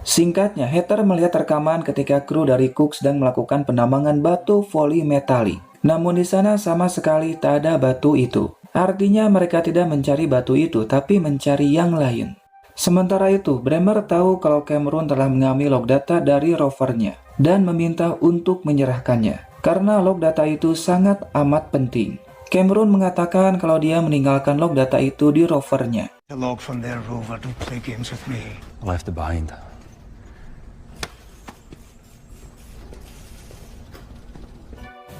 Singkatnya, Heather melihat rekaman ketika kru dari Cook sedang melakukan penambangan batu polimetalik. Namun di sana sama sekali tak ada batu itu. Artinya mereka tidak mencari batu itu, tapi mencari yang lain. Sementara itu, Bremer tahu kalau Cameron telah mengambil log data dari rovernya dan meminta untuk menyerahkannya. Karena log data itu sangat amat penting. Cameron mengatakan kalau dia meninggalkan log data itu di rovernya. The log from their rover. Don't play games with me. Left it behind.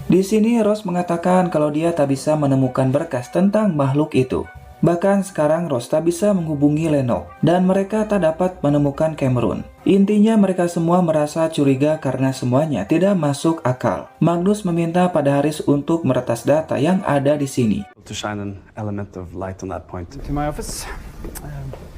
Di sini Ross mengatakan kalau dia tak bisa menemukan berkas tentang makhluk itu. Bahkan sekarang Ross tak bisa menghubungi Lennox dan mereka tak dapat menemukan Cameron. Intinya mereka semua merasa curiga karena semuanya tidak masuk akal. Magnus meminta pada Harris untuk meretas data yang ada di sini. To shine an element of light on that point. To my office.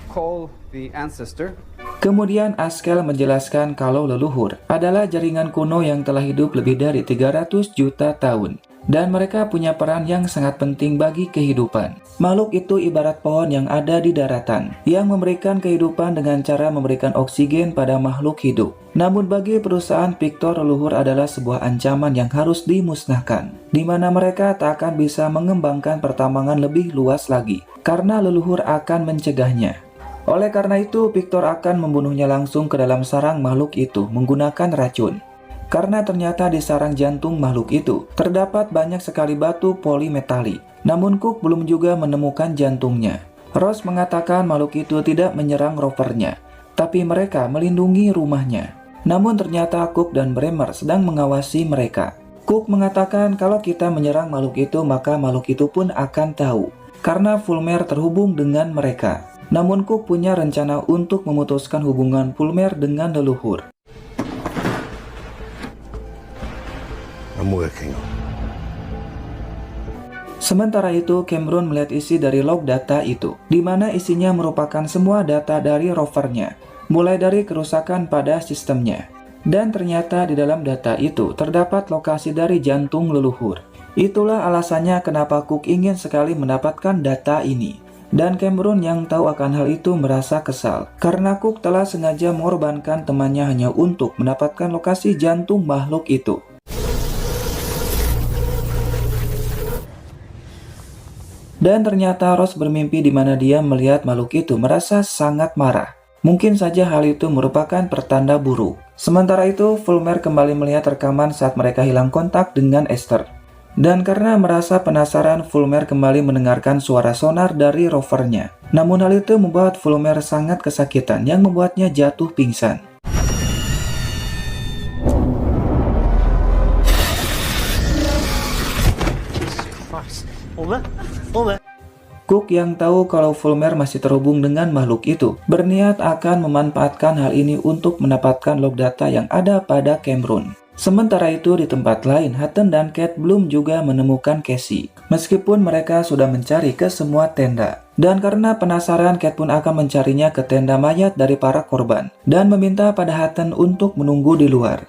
Call the ancestor. Kemudian Askel menjelaskan kalau leluhur adalah jaringan kuno yang telah hidup lebih dari 300 juta tahun. Dan mereka punya peran yang sangat penting bagi kehidupan. Makhluk itu ibarat pohon yang ada di daratan, yang memberikan kehidupan dengan cara memberikan oksigen pada makhluk hidup. Namun bagi perusahaan Victor, leluhur adalah sebuah ancaman yang harus dimusnahkan, di mana mereka tak akan bisa mengembangkan pertambangan lebih luas lagi, karena leluhur akan mencegahnya. Oleh karena itu, Victor akan membunuhnya langsung ke dalam sarang makhluk itu menggunakan racun. Karena ternyata di sarang jantung makhluk itu terdapat banyak sekali batu polimetalik. Namun Cook belum juga menemukan jantungnya. Ross mengatakan makhluk itu tidak menyerang rovernya, tapi mereka melindungi rumahnya. Namun ternyata Cook dan Bremer sedang mengawasi mereka. Cook mengatakan kalau kita menyerang makhluk itu maka makhluk itu pun akan tahu, karena Fulmer terhubung dengan mereka. Namun Cook punya rencana untuk memutuskan hubungan Fulmer dengan leluhur. I'm working on. Sementara itu, Cameron melihat isi dari log data itu, di mana isinya merupakan semua data dari rovernya, mulai dari kerusakan pada sistemnya. Dan ternyata di dalam data itu terdapat lokasi dari jantung leluhur. Itulah alasannya kenapa Cook ingin sekali mendapatkan data ini. Dan Cameron yang tahu akan hal itu merasa kesal, karena Cook telah sengaja mengorbankan temannya hanya untuk mendapatkan lokasi jantung makhluk itu. Dan ternyata Ross bermimpi di mana dia melihat makhluk itu merasa sangat marah. Mungkin saja hal itu merupakan pertanda buruk. Sementara itu, Fulmer kembali melihat rekaman saat mereka hilang kontak dengan Esther. Dan karena merasa penasaran, Fulmer kembali mendengarkan suara sonar dari rovernya. Namun hal itu membuat Fulmer sangat kesakitan yang membuatnya jatuh pingsan. Cook yang tahu kalau Fulmer masih terhubung dengan makhluk itu, berniat akan memanfaatkan hal ini untuk mendapatkan log data yang ada pada Cameron. Sementara itu di tempat lain, Hutton dan Kate belum juga menemukan Casey, meskipun mereka sudah mencari ke semua tenda. Dan karena penasaran, Kate pun akan mencarinya ke tenda mayat dari para korban, dan meminta pada Hutton untuk menunggu di luar.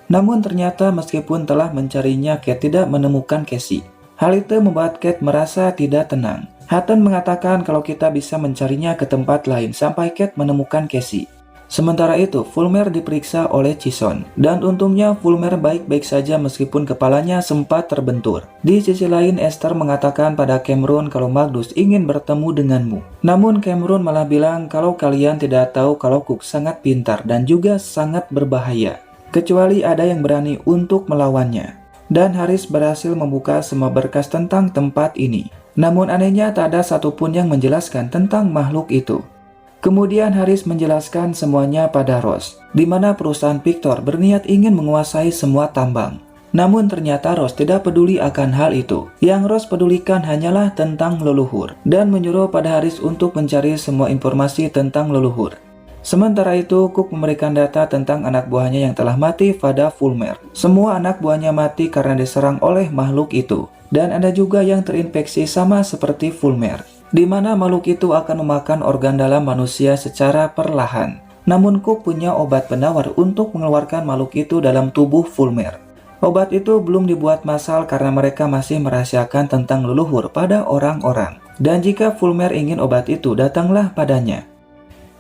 Namun ternyata meskipun telah mencarinya, Kate tidak menemukan Casey. Hal itu membuat Kate merasa tidak tenang. Hutton mengatakan kalau kita bisa mencarinya ke tempat lain sampai Kate menemukan Casey. Sementara itu, Fulmer diperiksa oleh Chisholm. Dan untungnya Fulmer baik-baik saja meskipun kepalanya sempat terbentur. Di sisi lain, Esther mengatakan pada Cameron kalau Magnus ingin bertemu denganmu. Namun Cameron malah bilang kalau kalian tidak tahu kalau Cook sangat pintar dan juga sangat berbahaya, kecuali ada yang berani untuk melawannya. Dan Harris berhasil membuka semua berkas tentang tempat ini. Namun anehnya tak ada satupun yang menjelaskan tentang makhluk itu. Kemudian Harris menjelaskan semuanya pada Ross, di mana perusahaan Victor berniat ingin menguasai semua tambang. Namun ternyata Ross tidak peduli akan hal itu. Yang Ross pedulikan hanyalah tentang leluhur, dan menyuruh pada Harris untuk mencari semua informasi tentang leluhur. Sementara itu, Cook memberikan data tentang anak buahnya yang telah mati pada Fulmer. Semua anak buahnya mati karena diserang oleh makhluk itu. Dan ada juga yang terinfeksi sama seperti Fulmer, di mana makhluk itu akan memakan organ dalam manusia secara perlahan. Namun Cook punya obat penawar untuk mengeluarkan makhluk itu dalam tubuh Fulmer. Obat itu belum dibuat massal karena mereka masih merahasiakan tentang leluhur pada orang-orang. Dan jika Fulmer ingin obat itu, datanglah padanya.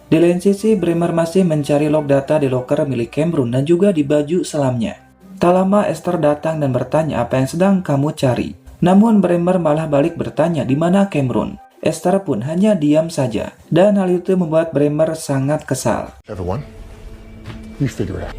Di lain sisi, Bremer masih mencari log data di loker milik Cameron dan juga di baju selamnya. Tak lama Esther datang dan bertanya apa yang sedang kamu cari. Namun Bremer malah balik bertanya di mana Cameron. Esther pun hanya diam saja. Dan hal itu membuat Bremer sangat kesal. Everyone, you figure it out.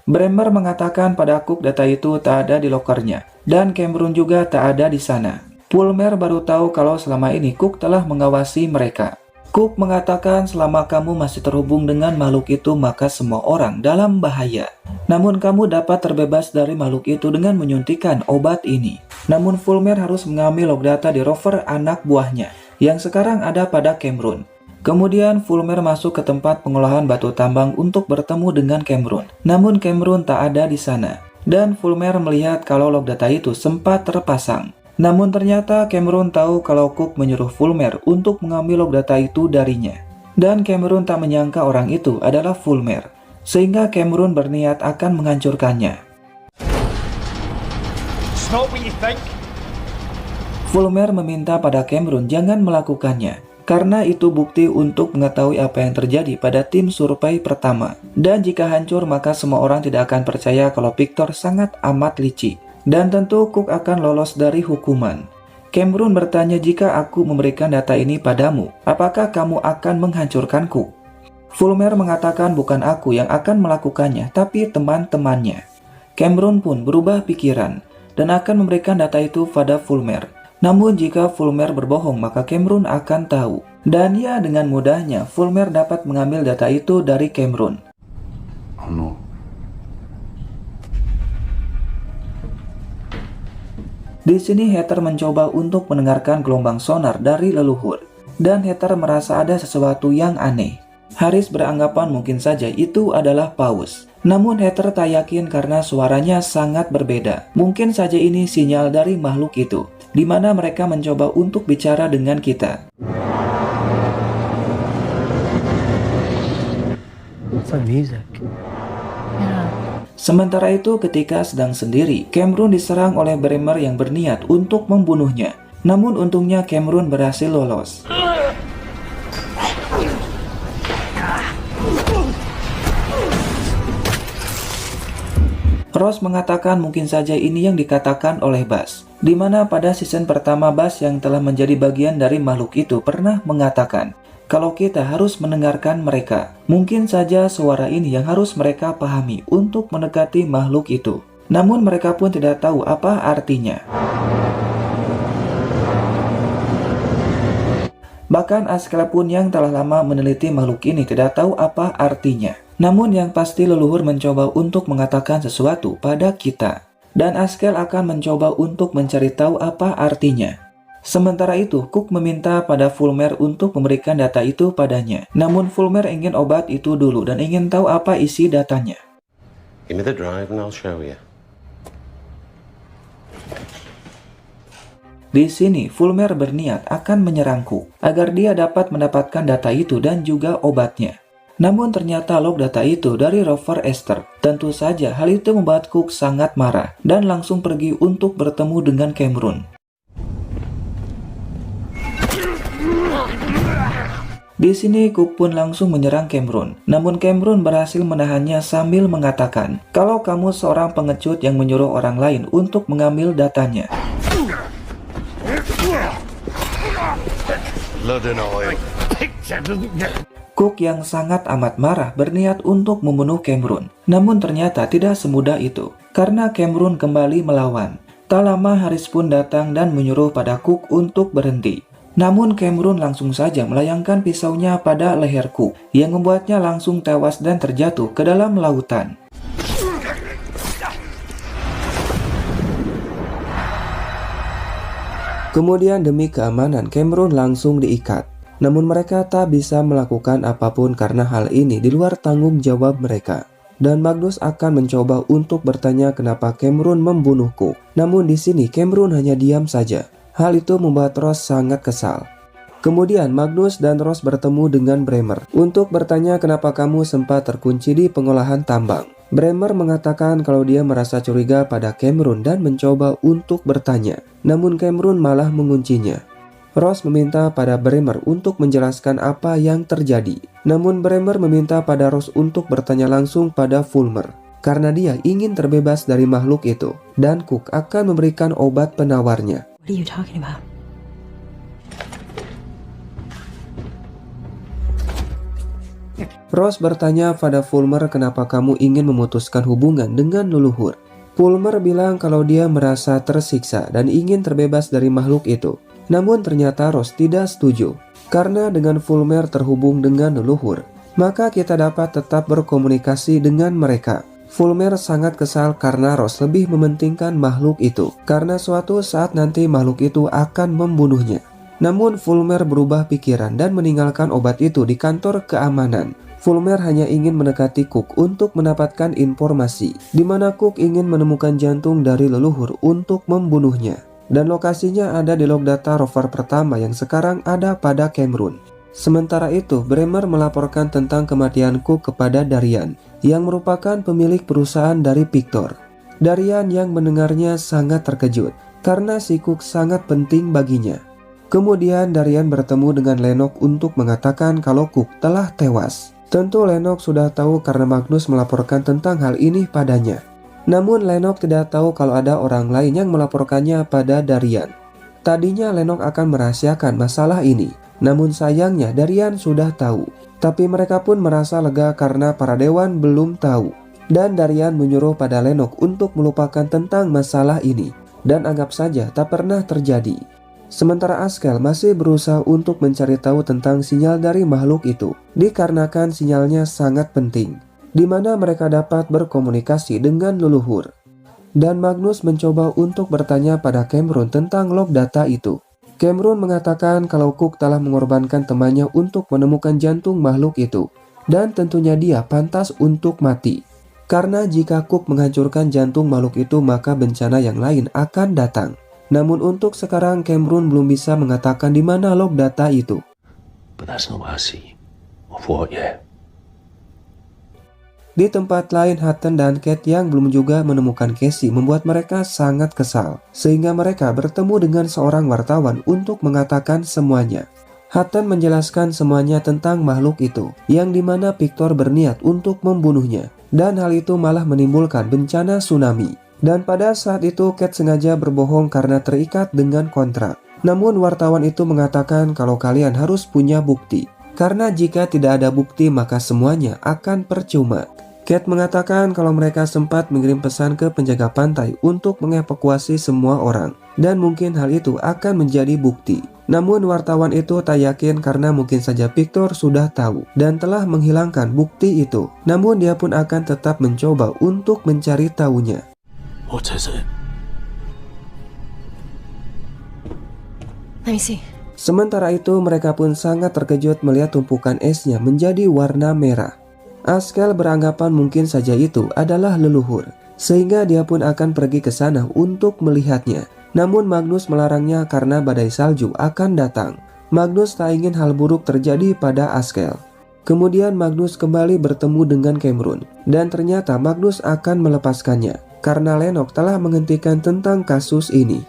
Bremer mengatakan pada Cook data itu tak ada di lokernya. Dan Cameron juga tak ada di sana. Fulmer baru tahu kalau selama ini Cook telah mengawasi mereka. Cook mengatakan selama kamu masih terhubung dengan makhluk itu maka semua orang dalam bahaya. Namun kamu dapat terbebas dari makhluk itu dengan menyuntikkan obat ini. Namun Fulmer harus mengambil log data di rover anak buahnya yang sekarang ada pada Cameron. Kemudian Fulmer masuk ke tempat pengolahan batu tambang untuk bertemu dengan Cameron. Namun Cameron tak ada di sana. Dan Fulmer melihat kalau log data itu sempat terpasang. Namun ternyata Cameron tahu kalau Cook menyuruh Fulmer untuk mengambil log data itu darinya. Dan Cameron tak menyangka orang itu adalah Fulmer, sehingga Cameron berniat akan menghancurkannya. Fulmer meminta pada Cameron jangan melakukannya, karena itu bukti untuk mengetahui apa yang terjadi pada tim survei pertama. Dan jika hancur maka semua orang tidak akan percaya kalau Victor sangat amat licik. Dan tentu Cook akan lolos dari hukuman. Cameron bertanya, jika aku memberikan data ini padamu, apakah kamu akan menghancurkanku? Fulmer mengatakan bukan aku yang akan melakukannya, tapi teman-temannya. Cameron pun berubah pikiran dan akan memberikan data itu pada Fulmer. Namun jika Fulmer berbohong, maka Cameron akan tahu. Dan ya, dengan mudahnya Fulmer dapat mengambil data itu dari Cameron. Oh no. Di sini Heather mencoba untuk mendengarkan gelombang sonar dari leluhur. Dan Heather merasa ada sesuatu yang aneh. Haris beranggapan mungkin saja itu adalah paus. Namun Heather tak yakin karena suaranya sangat berbeda. Mungkin saja ini sinyal dari makhluk itu, di mana mereka mencoba untuk bicara dengan kita. It's like music. Sementara itu, ketika sedang sendiri, Cameron diserang oleh Bremer yang berniat untuk membunuhnya. Namun untungnya Cameron berhasil lolos. Ross mengatakan mungkin saja ini yang dikatakan oleh Buzz, di mana pada season pertama Buzz yang telah menjadi bagian dari makhluk itu pernah mengatakan kalau kita harus mendengarkan mereka. Mungkin saja suara ini yang harus mereka pahami untuk mendekati makhluk itu. Namun mereka pun tidak tahu apa artinya. Bahkan Askell pun yang telah lama meneliti makhluk ini tidak tahu apa artinya. Namun yang pasti leluhur mencoba untuk mengatakan sesuatu pada kita. Dan Askell akan mencoba untuk mencari tahu apa artinya. Sementara itu, Cook meminta pada Fulmer untuk memberikan data itu padanya. Namun Fulmer ingin obat itu dulu dan ingin tahu apa isi datanya. Give me the drive and I'll show you. Di sini, Fulmer berniat akan menyerangku agar dia dapat mendapatkan data itu dan juga obatnya. Namun ternyata log data itu dari rover Esther. Tentu saja hal itu membuat Cook sangat marah dan langsung pergi untuk bertemu dengan Cameron. Di sini Cook pun langsung menyerang Cameron. Namun Cameron berhasil menahannya sambil mengatakan kalau kamu seorang pengecut yang menyuruh orang lain untuk mengambil datanya. Cook yang sangat amat marah berniat untuk membunuh Cameron. Namun ternyata tidak semudah itu, karena Cameron kembali melawan. Tak lama Haris pun datang dan menyuruh pada Cook untuk berhenti. Namun Cameron langsung saja melayangkan pisaunya pada leher Cook, yang membuatnya langsung tewas dan terjatuh ke dalam lautan. Kemudian demi keamanan Cameron langsung diikat. Namun mereka tak bisa melakukan apapun karena hal ini di luar tanggung jawab mereka. Dan Magnus akan mencoba untuk bertanya kenapa Cameron membunuh Cook. Namun di sini Cameron hanya diam saja. Hal itu membuat Ross sangat kesal. Kemudian Magnus dan Ross bertemu dengan Bremer untuk bertanya kenapa kamu sempat terkunci di pengolahan tambang. Bremer mengatakan kalau dia merasa curiga pada Cameron dan mencoba untuk bertanya. Namun Cameron malah menguncinya. Ross meminta pada Bremer untuk menjelaskan apa yang terjadi. Namun Bremer meminta pada Ross untuk bertanya langsung pada Fulmer, karena dia ingin terbebas dari makhluk itu. Dan Cook akan memberikan obat penawarnya. What are you talking about? Ross bertanya pada Fulmer kenapa kamu ingin memutuskan hubungan dengan leluhur. Fulmer bilang kalau dia merasa tersiksa dan ingin terbebas dari makhluk itu. Namun ternyata Ross tidak setuju, karena dengan Fulmer terhubung dengan leluhur, maka kita dapat tetap berkomunikasi dengan mereka. Fulmer sangat kesal karena Ross lebih mementingkan makhluk itu, karena suatu saat nanti makhluk itu akan membunuhnya. Namun Fulmer berubah pikiran dan meninggalkan obat itu di kantor keamanan. Fulmer hanya ingin mendekati Cook untuk mendapatkan informasi, di mana Cook ingin menemukan jantung dari leluhur untuk membunuhnya. Dan lokasinya ada di log data rover pertama yang sekarang ada pada Cameron. Sementara itu, Bremer melaporkan tentang kematian Cook kepada Darian, yang merupakan pemilik perusahaan dari Victor. Darian yang mendengarnya sangat terkejut, karena si Cook sangat penting baginya. Kemudian Darian bertemu dengan Lennox untuk mengatakan kalau Cook telah tewas. Tentu Lennox sudah tahu karena Magnus melaporkan tentang hal ini padanya. Namun Lennox tidak tahu kalau ada orang lain yang melaporkannya pada Darian. Tadinya Lennox akan merahasiakan masalah ini, namun sayangnya Darian sudah tahu. Tapi mereka pun merasa lega karena para dewan belum tahu. Dan Darian menyuruh pada Lennox untuk melupakan tentang masalah ini dan anggap saja tak pernah terjadi. Sementara Askel masih berusaha untuk mencari tahu tentang sinyal dari makhluk itu, dikarenakan sinyalnya sangat penting, di mana mereka dapat berkomunikasi dengan leluhur. Dan Magnus mencoba untuk bertanya pada Cameron tentang log data itu. Cameron mengatakan kalau Cook telah mengorbankan temannya untuk menemukan jantung makhluk itu, dan tentunya dia pantas untuk mati. Karena jika Cook menghancurkan jantung makhluk itu, maka bencana yang lain akan datang. Namun untuk sekarang Cameron belum bisa mengatakan di mana log data itu. But that's not what I see. Of what yet? Di tempat lain, Hutton dan Kate yang belum juga menemukan Casey membuat mereka sangat kesal, sehingga mereka bertemu dengan seorang wartawan untuk mengatakan semuanya. Hutton menjelaskan semuanya tentang makhluk itu, yang dimana Victor berniat untuk membunuhnya, dan hal itu malah menimbulkan bencana tsunami. Dan pada saat itu Kate sengaja berbohong karena terikat dengan kontrak. Namun wartawan itu mengatakan kalau kalian harus punya bukti, karena jika tidak ada bukti maka semuanya akan percuma. Kate mengatakan kalau mereka sempat mengirim pesan ke penjaga pantai untuk mengevakuasi semua orang, dan mungkin hal itu akan menjadi bukti. Namun wartawan itu tak yakin karena mungkin saja Victor sudah tahu dan telah menghilangkan bukti itu. Namun dia pun akan tetap mencoba untuk mencari tahunya. What is it? Let me see. Sementara itu mereka pun sangat terkejut melihat tumpukan esnya menjadi warna merah. Askel beranggapan mungkin saja itu adalah leluhur, sehingga dia pun akan pergi ke sana untuk melihatnya. Namun Magnus melarangnya karena badai salju akan datang. Magnus tak ingin hal buruk terjadi pada Askel. Kemudian Magnus kembali bertemu dengan Cameron, dan ternyata Magnus akan melepaskannya karena Lennox telah menghentikan tentang kasus ini.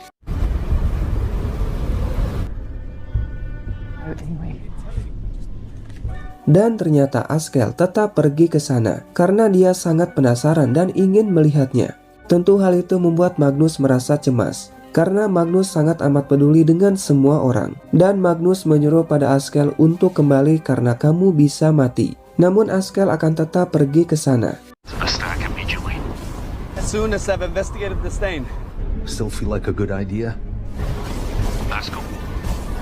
Dan ternyata Askel tetap pergi ke sana karena dia sangat penasaran dan ingin melihatnya. Tentu hal itu membuat Magnus merasa cemas karena Magnus sangat amat peduli dengan semua orang. Dan Magnus menyuruh pada Askel untuk kembali karena kamu bisa mati. Namun Askel akan tetap pergi ke sana. As soon as I've investigated the stain. Still feel like a good idea? Let's go.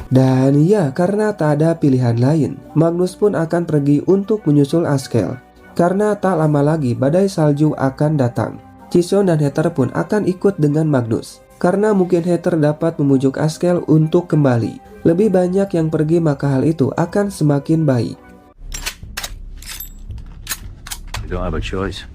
Dan ya, karena tak ada pilihan lain, Magnus pun akan pergi untuk menyusul Askel. Karena tak lama lagi badai salju akan datang. Chison dan Heather pun akan ikut dengan Magnus. Karena mungkin Heather dapat memujuk Askel untuk kembali. Lebih banyak yang pergi maka hal itu akan semakin baik. You don't have a choice.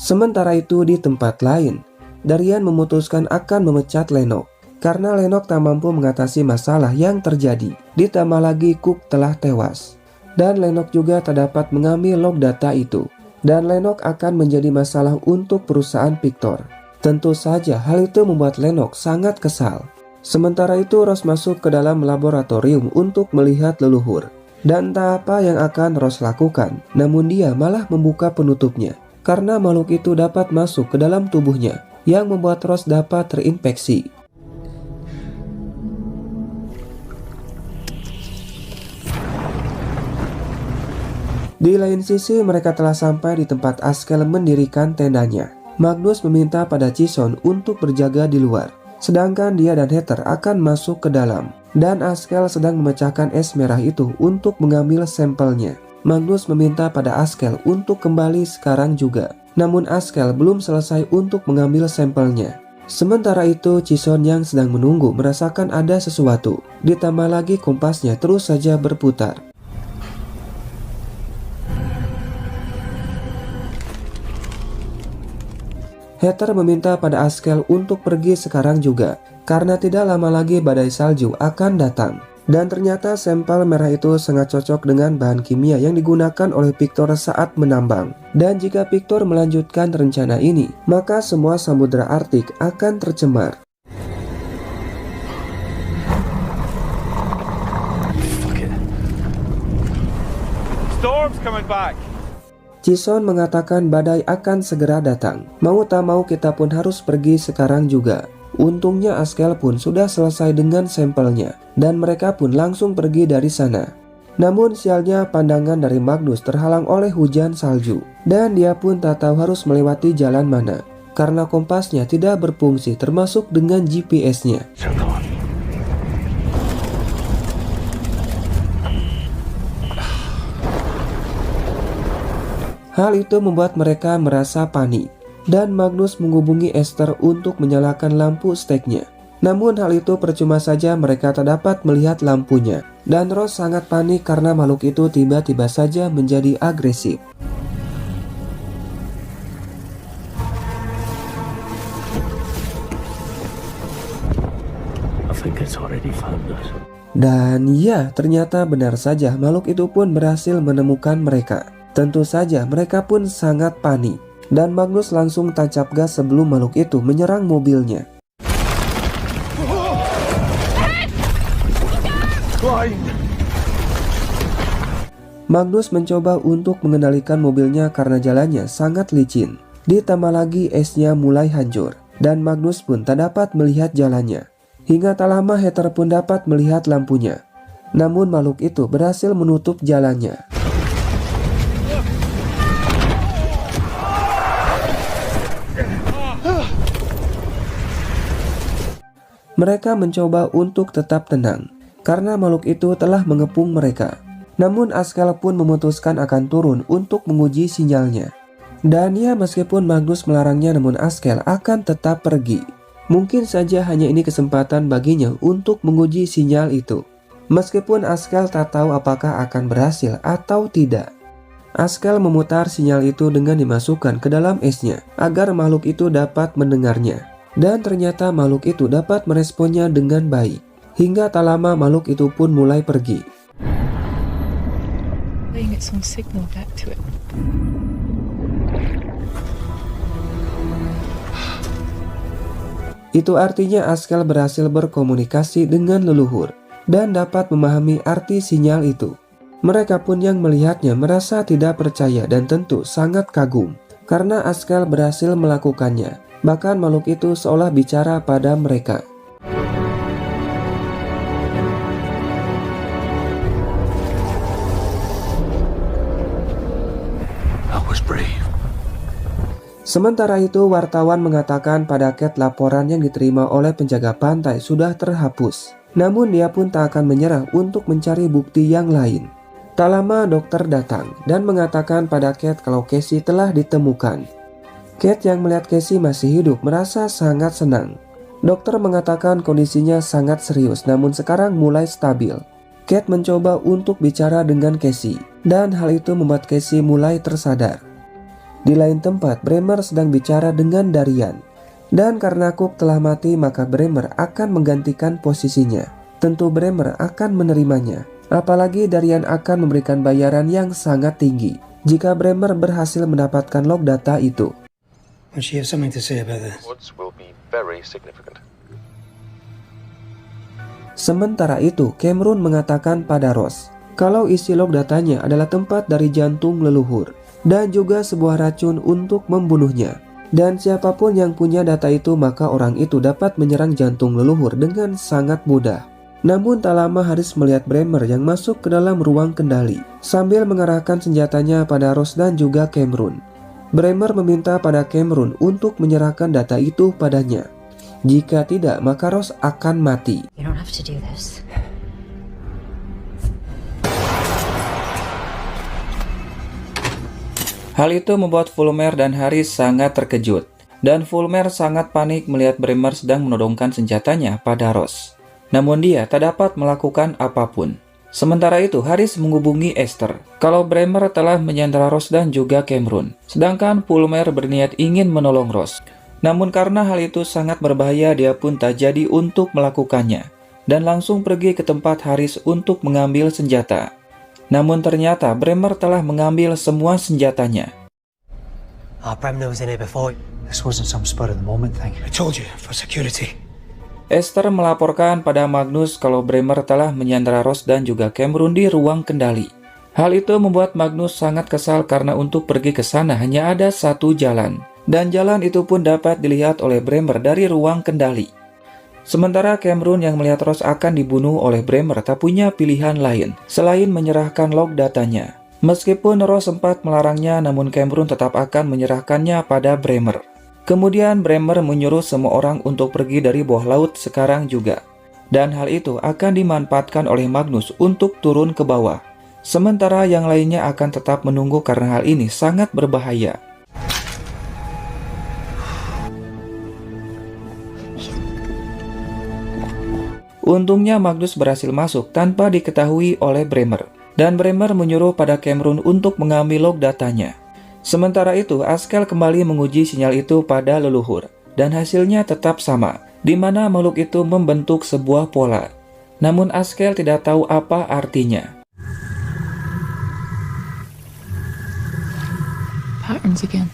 Sementara itu di tempat lain, Darian memutuskan akan memecat Lennox karena Lennox tak mampu mengatasi masalah yang terjadi. Ditambah lagi Cook telah tewas dan Lennox juga tak dapat mengambil log data itu, dan Lennox akan menjadi masalah untuk perusahaan Victor. Tentu saja hal itu membuat Lennox sangat kesal. Sementara itu Ross masuk ke dalam laboratorium untuk melihat leluhur, dan tak apa yang akan Ross lakukan, namun dia malah membuka penutupnya karena makhluk itu dapat masuk ke dalam tubuhnya, yang membuat Ross dapat terinfeksi. Di lain sisi mereka telah sampai di tempat Askel mendirikan tendanya. Magnus meminta pada Chison untuk berjaga di luar, sedangkan dia dan Heather akan masuk ke dalam. Dan Askel sedang memecahkan es merah itu untuk mengambil sampelnya. Magnus meminta pada Askel untuk kembali sekarang juga. Namun Askel belum selesai untuk mengambil sampelnya. Sementara itu Chison yang sedang menunggu merasakan ada sesuatu. Ditambah lagi kompasnya terus saja berputar. Heather meminta pada Askel untuk pergi sekarang juga, karena tidak lama lagi badai salju akan datang. Dan ternyata sampel merah itu sangat cocok dengan bahan kimia yang digunakan oleh Victor saat menambang. Dan jika Victor melanjutkan rencana ini, maka semua samudera Arktik akan tercemar. Storm's coming back. Jason mengatakan badai akan segera datang. Mau tak mau kita pun harus pergi sekarang juga. Untungnya Askell pun sudah selesai dengan sampelnya dan mereka pun langsung pergi dari sana. Namun sialnya pandangan dari Magnus terhalang oleh hujan salju dan dia pun tak tahu harus melewati jalan mana karena kompasnya tidak berfungsi termasuk dengan GPS-nya. Hal itu membuat mereka merasa panik dan Magnus menghubungi Esther untuk menyalakan lampu steknya. Namun hal itu percuma saja, mereka tak dapat melihat lampunya dan Ross sangat panik karena makhluk itu tiba-tiba saja menjadi agresif. I think it's already found us. Dan ya, ternyata benar saja makhluk itu pun berhasil menemukan mereka. Tentu saja mereka pun sangat panik dan Magnus langsung tancap gas sebelum makhluk itu menyerang mobilnya. Magnus mencoba untuk mengendalikan mobilnya karena jalannya sangat licin. Ditambah lagi esnya mulai hancur dan Magnus pun tak dapat melihat jalannya. Hingga tak lama Heather pun dapat melihat lampunya. Namun makhluk itu berhasil menutup jalannya. Mereka mencoba untuk tetap tenang karena makhluk itu telah mengepung mereka. Namun Askell pun memutuskan akan turun untuk menguji sinyalnya. Dan ya, meskipun Magnus melarangnya, namun Askell akan tetap pergi. Mungkin saja hanya ini kesempatan baginya untuk menguji sinyal itu. Meskipun Askell tak tahu apakah akan berhasil atau tidak. Askell memutar sinyal itu dengan dimasukkan ke dalam esnya agar makhluk itu dapat mendengarnya. Dan ternyata makhluk itu dapat meresponnya dengan baik. Hingga tak lama makhluk itu pun mulai pergi. Itu artinya Askell berhasil berkomunikasi dengan leluhur dan dapat memahami arti sinyal itu. Mereka pun yang melihatnya merasa tidak percaya dan tentu sangat kagum karena Askell berhasil melakukannya. Bahkan makhluk itu seolah bicara pada mereka. Sementara itu, wartawan mengatakan pada Kate laporan yang diterima oleh penjaga pantai sudah terhapus. Namun dia pun tak akan menyerah untuk mencari bukti yang lain. Tak lama dokter datang dan mengatakan pada Kate kalau Casey telah ditemukan. Kate yang melihat Casey masih hidup merasa sangat senang. Dokter mengatakan kondisinya sangat serius namun sekarang mulai stabil. Kate mencoba untuk bicara dengan Casey dan hal itu membuat Casey mulai tersadar. Di lain tempat, Bremer sedang bicara dengan Darian. Dan karena Cook telah mati maka Bremer akan menggantikan posisinya. Tentu Bremer akan menerimanya. Apalagi Darian akan memberikan bayaran yang sangat tinggi jika Bremer berhasil mendapatkan log data itu. She has something to say about this. Woods will be very significant. Sementara itu, Cameron mengatakan pada Ross kalau isi log datanya adalah tempat dari jantung leluhur dan juga sebuah racun untuk membunuhnya. Dan siapapun yang punya data itu maka orang itu dapat menyerang jantung leluhur dengan sangat mudah. Namun tak lama Harris melihat Bremer yang masuk ke dalam ruang kendali sambil mengarahkan senjatanya pada Ross dan juga Cameron. Bremer meminta pada Cameron untuk menyerahkan data itu padanya. Jika tidak, maka Ross akan mati. You don't have to do this. Hal itu membuat Fulmer dan Harris sangat terkejut. Dan Fulmer sangat panik melihat Bremer sedang menodongkan senjatanya pada Ross. Namun dia tak dapat melakukan apapun. Sementara itu, Harris menghubungi Esther kalau Bremer telah menyandera Ross dan juga Cameron. Sedangkan Fulmer berniat ingin menolong Ross. Namun karena hal itu sangat berbahaya, dia pun tak jadi untuk melakukannya. Dan langsung pergi ke tempat Harris untuk mengambil senjata. Namun ternyata Bremer telah mengambil semua senjatanya. Bremer was in here before. This wasn't some spur of the moment thing. I told you, for security. Esther melaporkan pada Magnus kalau Bremer telah menyandera Ross dan juga Cameron di ruang kendali. Hal itu membuat Magnus sangat kesal karena untuk pergi ke sana hanya ada satu jalan. Dan jalan itu pun dapat dilihat oleh Bremer dari ruang kendali. Sementara Cameron yang melihat Ross akan dibunuh oleh Bremer tak punya pilihan lain selain menyerahkan log datanya. Meskipun Ross sempat melarangnya, namun Cameron tetap akan menyerahkannya pada Bremer. Kemudian Bremer menyuruh semua orang untuk pergi dari bawah laut sekarang juga. Dan hal itu akan dimanfaatkan oleh Magnus untuk turun ke bawah. Sementara yang lainnya akan tetap menunggu karena hal ini sangat berbahaya. Untungnya Magnus berhasil masuk tanpa diketahui oleh Bremer. Dan Bremer menyuruh pada Cameron untuk mengambil log datanya. Sementara itu, Askell kembali menguji sinyal itu pada leluhur. Dan hasilnya tetap sama, di mana makhluk itu membentuk sebuah pola. Namun Askell tidak tahu apa artinya. Patterns again.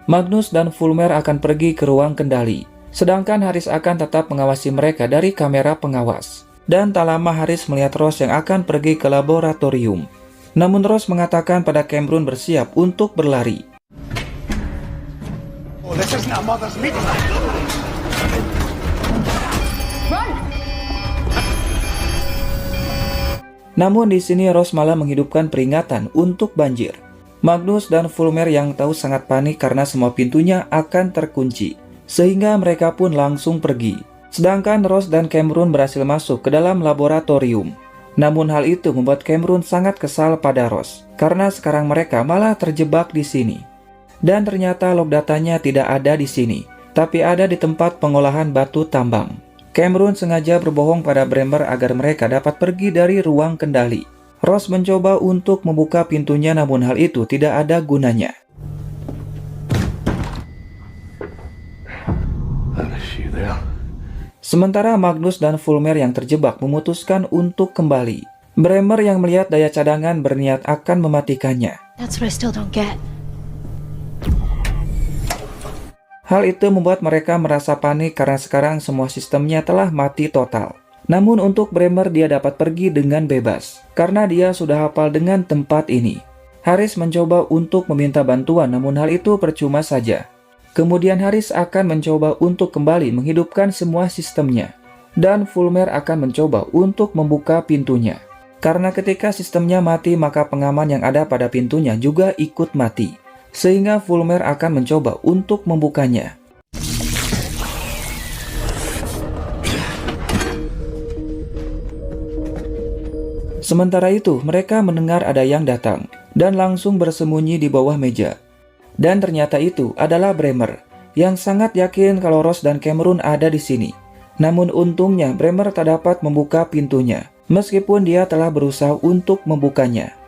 Magnus dan Fulmer akan pergi ke ruang kendali. Sedangkan Haris akan tetap mengawasi mereka dari kamera pengawas. Dan tak lama Haris melihat Ross yang akan pergi ke laboratorium. Namun Ross mengatakan pada Cameron bersiap untuk berlari. Oh, this isn't a mother's meeting. Namun di sini Ross malah menghidupkan peringatan untuk banjir. Magnus dan Fulmer yang tahu sangat panik karena semua pintunya akan terkunci. Sehingga mereka pun langsung pergi. Sedangkan Ross dan Cameron berhasil masuk ke dalam laboratorium. Namun hal itu membuat Cameron sangat kesal pada Ross. Karena sekarang mereka malah terjebak di sini. Dan ternyata log datanya tidak ada di sini. Tapi ada di tempat pengolahan batu tambang. Cameron sengaja berbohong pada Bremer agar mereka dapat pergi dari ruang kendali. Ross mencoba untuk membuka pintunya namun hal itu tidak ada gunanya. Sementara Magnus dan Fulmer yang terjebak memutuskan untuk kembali. Bremer yang melihat daya cadangan berniat akan mematikannya. That's what I still don't get. Hal itu membuat mereka merasa panik karena sekarang semua sistemnya telah mati total. Namun untuk Bremer dia dapat pergi dengan bebas, karena dia sudah hafal dengan tempat ini. Haris mencoba untuk meminta bantuan namun hal itu percuma saja. Kemudian Haris akan mencoba untuk kembali menghidupkan semua sistemnya. Dan Fulmer akan mencoba untuk membuka pintunya. Karena ketika sistemnya mati maka pengaman yang ada pada pintunya juga ikut mati. Sehingga Fulmer akan mencoba untuk membukanya. Sementara itu, mereka mendengar ada yang datang dan langsung bersembunyi di bawah meja. Dan ternyata itu adalah Bremer yang sangat yakin kalau Ross dan Cameron ada di sini. Namun untungnya Bremer tak dapat membuka pintunya meskipun dia telah berusaha untuk membukanya.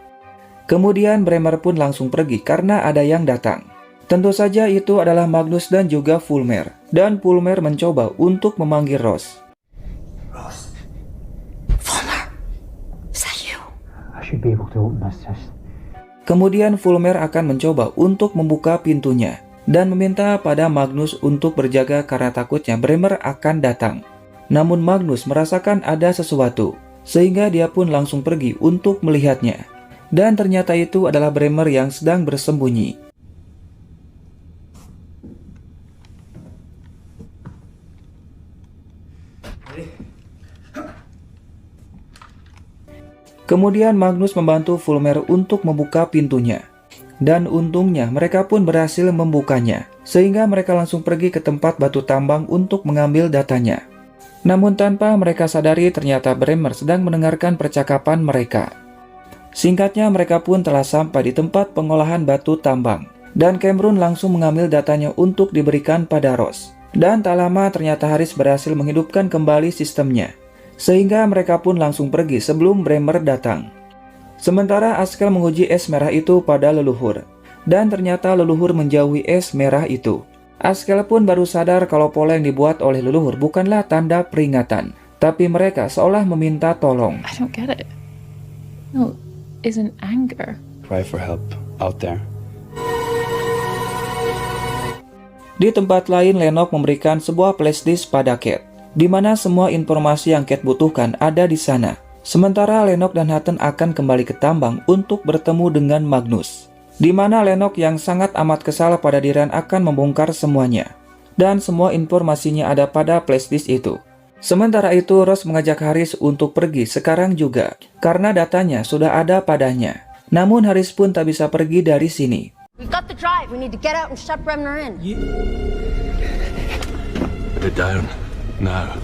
Kemudian Bremer pun langsung pergi karena ada yang datang. Tentu saja itu adalah Magnus dan juga Fulmer. Dan Fulmer mencoba untuk memanggil Ross. Kemudian Fulmer akan mencoba untuk membuka pintunya dan meminta pada Magnus untuk berjaga karena takutnya Bremer akan datang. Namun Magnus merasakan ada sesuatu, sehingga dia pun langsung pergi untuk melihatnya. Dan ternyata itu adalah Bremer yang sedang bersembunyi. Kemudian Magnus membantu Fulmer untuk membuka pintunya. Dan untungnya mereka pun berhasil membukanya. Sehingga mereka langsung pergi ke tempat batu tambang untuk mengambil datanya. Namun tanpa mereka sadari ternyata Bremer sedang mendengarkan percakapan mereka. Singkatnya mereka pun telah sampai di tempat pengolahan batu tambang. Dan Cameron langsung mengambil datanya untuk diberikan pada Ross. Dan tak lama ternyata Haris berhasil menghidupkan kembali sistemnya. Sehingga mereka pun langsung pergi sebelum Bremer datang. Sementara Askell menguji es merah itu pada leluhur. Dan ternyata leluhur menjauhi es merah itu. Askell pun baru sadar kalau pola yang dibuat oleh leluhur bukanlah tanda peringatan. Tapi mereka seolah meminta tolong. I don't get it. No, isn't anger. Cry for help out there. Di tempat lain Lennox memberikan sebuah flashdisk pada Kate. Di mana semua informasi yang Kate butuhkan ada di sana. Sementara Lennox dan Hutton akan kembali ke tambang untuk bertemu dengan Magnus, di mana Lennox yang sangat amat kesal pada Darian akan membongkar semuanya, dan semua informasinya ada pada flashdisk itu. Sementara itu Ross mengajak Harris untuk pergi sekarang juga, karena datanya sudah ada padanya. Namun Harris pun tak bisa pergi dari sini. We've got the drive. We need to get out and shut Bremner in. Put it down. Now.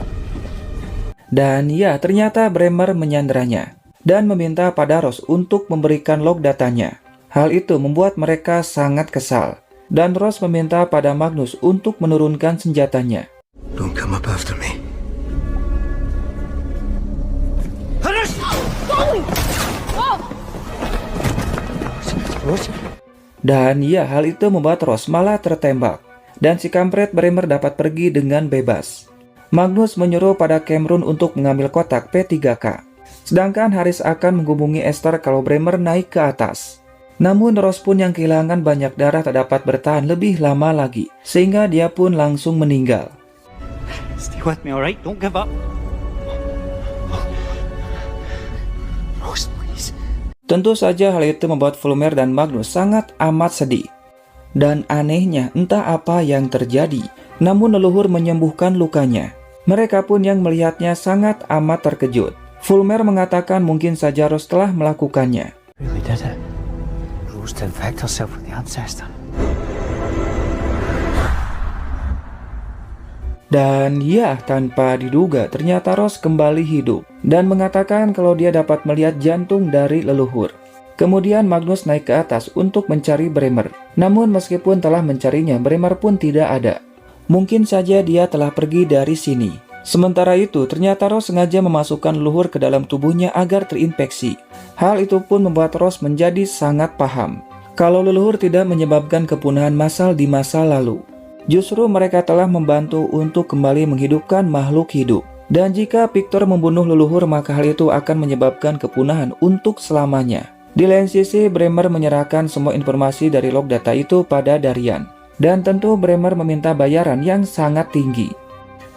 Dan ya, ternyata Bremer menyanderanya dan meminta pada Ross untuk memberikan log datanya. Hal itu membuat mereka sangat kesal, dan Ross meminta pada Magnus untuk menurunkan senjatanya. Don't come up after me. Dan ya, hal itu membuat Ross malah tertembak, dan si kampret Bremer dapat pergi dengan bebas. Magnus menyuruh pada Cameron untuk mengambil kotak P3K, sedangkan Harris akan menghubungi Esther kalau Bremer naik ke atas. Namun Ross pun yang kehilangan banyak darah tak dapat bertahan lebih lama lagi, sehingga dia pun langsung meninggal. Stay with me, alright? Don't give up. Rose, please. Tentu saja hal itu membuat Fulmer dan Magnus sangat amat sedih. Dan anehnya entah apa yang terjadi, namun leluhur menyembuhkan lukanya. Mereka pun yang melihatnya sangat amat terkejut. Fulmer mengatakan mungkin saja Rose telah melakukannya. Really did it. Rose to infect herself with the ancestor. Dan ya, tanpa diduga ternyata Rose kembali hidup dan mengatakan kalau dia dapat melihat jantung dari leluhur. Kemudian Magnus naik ke atas untuk mencari Bremer. Namun meskipun telah mencarinya, Bremer pun tidak ada. Mungkin saja dia telah pergi dari sini. Sementara itu, ternyata Rose sengaja memasukkan leluhur ke dalam tubuhnya agar terinfeksi. Hal itu pun membuat Rose menjadi sangat paham kalau leluhur tidak menyebabkan kepunahan massal di masa lalu. Justru mereka telah membantu untuk kembali menghidupkan makhluk hidup. Dan jika Victor membunuh leluhur, maka hal itu akan menyebabkan kepunahan untuk selamanya. Di lain sisi, Bremer menyerahkan semua informasi dari log data itu pada Darian. Dan tentu Bremer meminta bayaran yang sangat tinggi.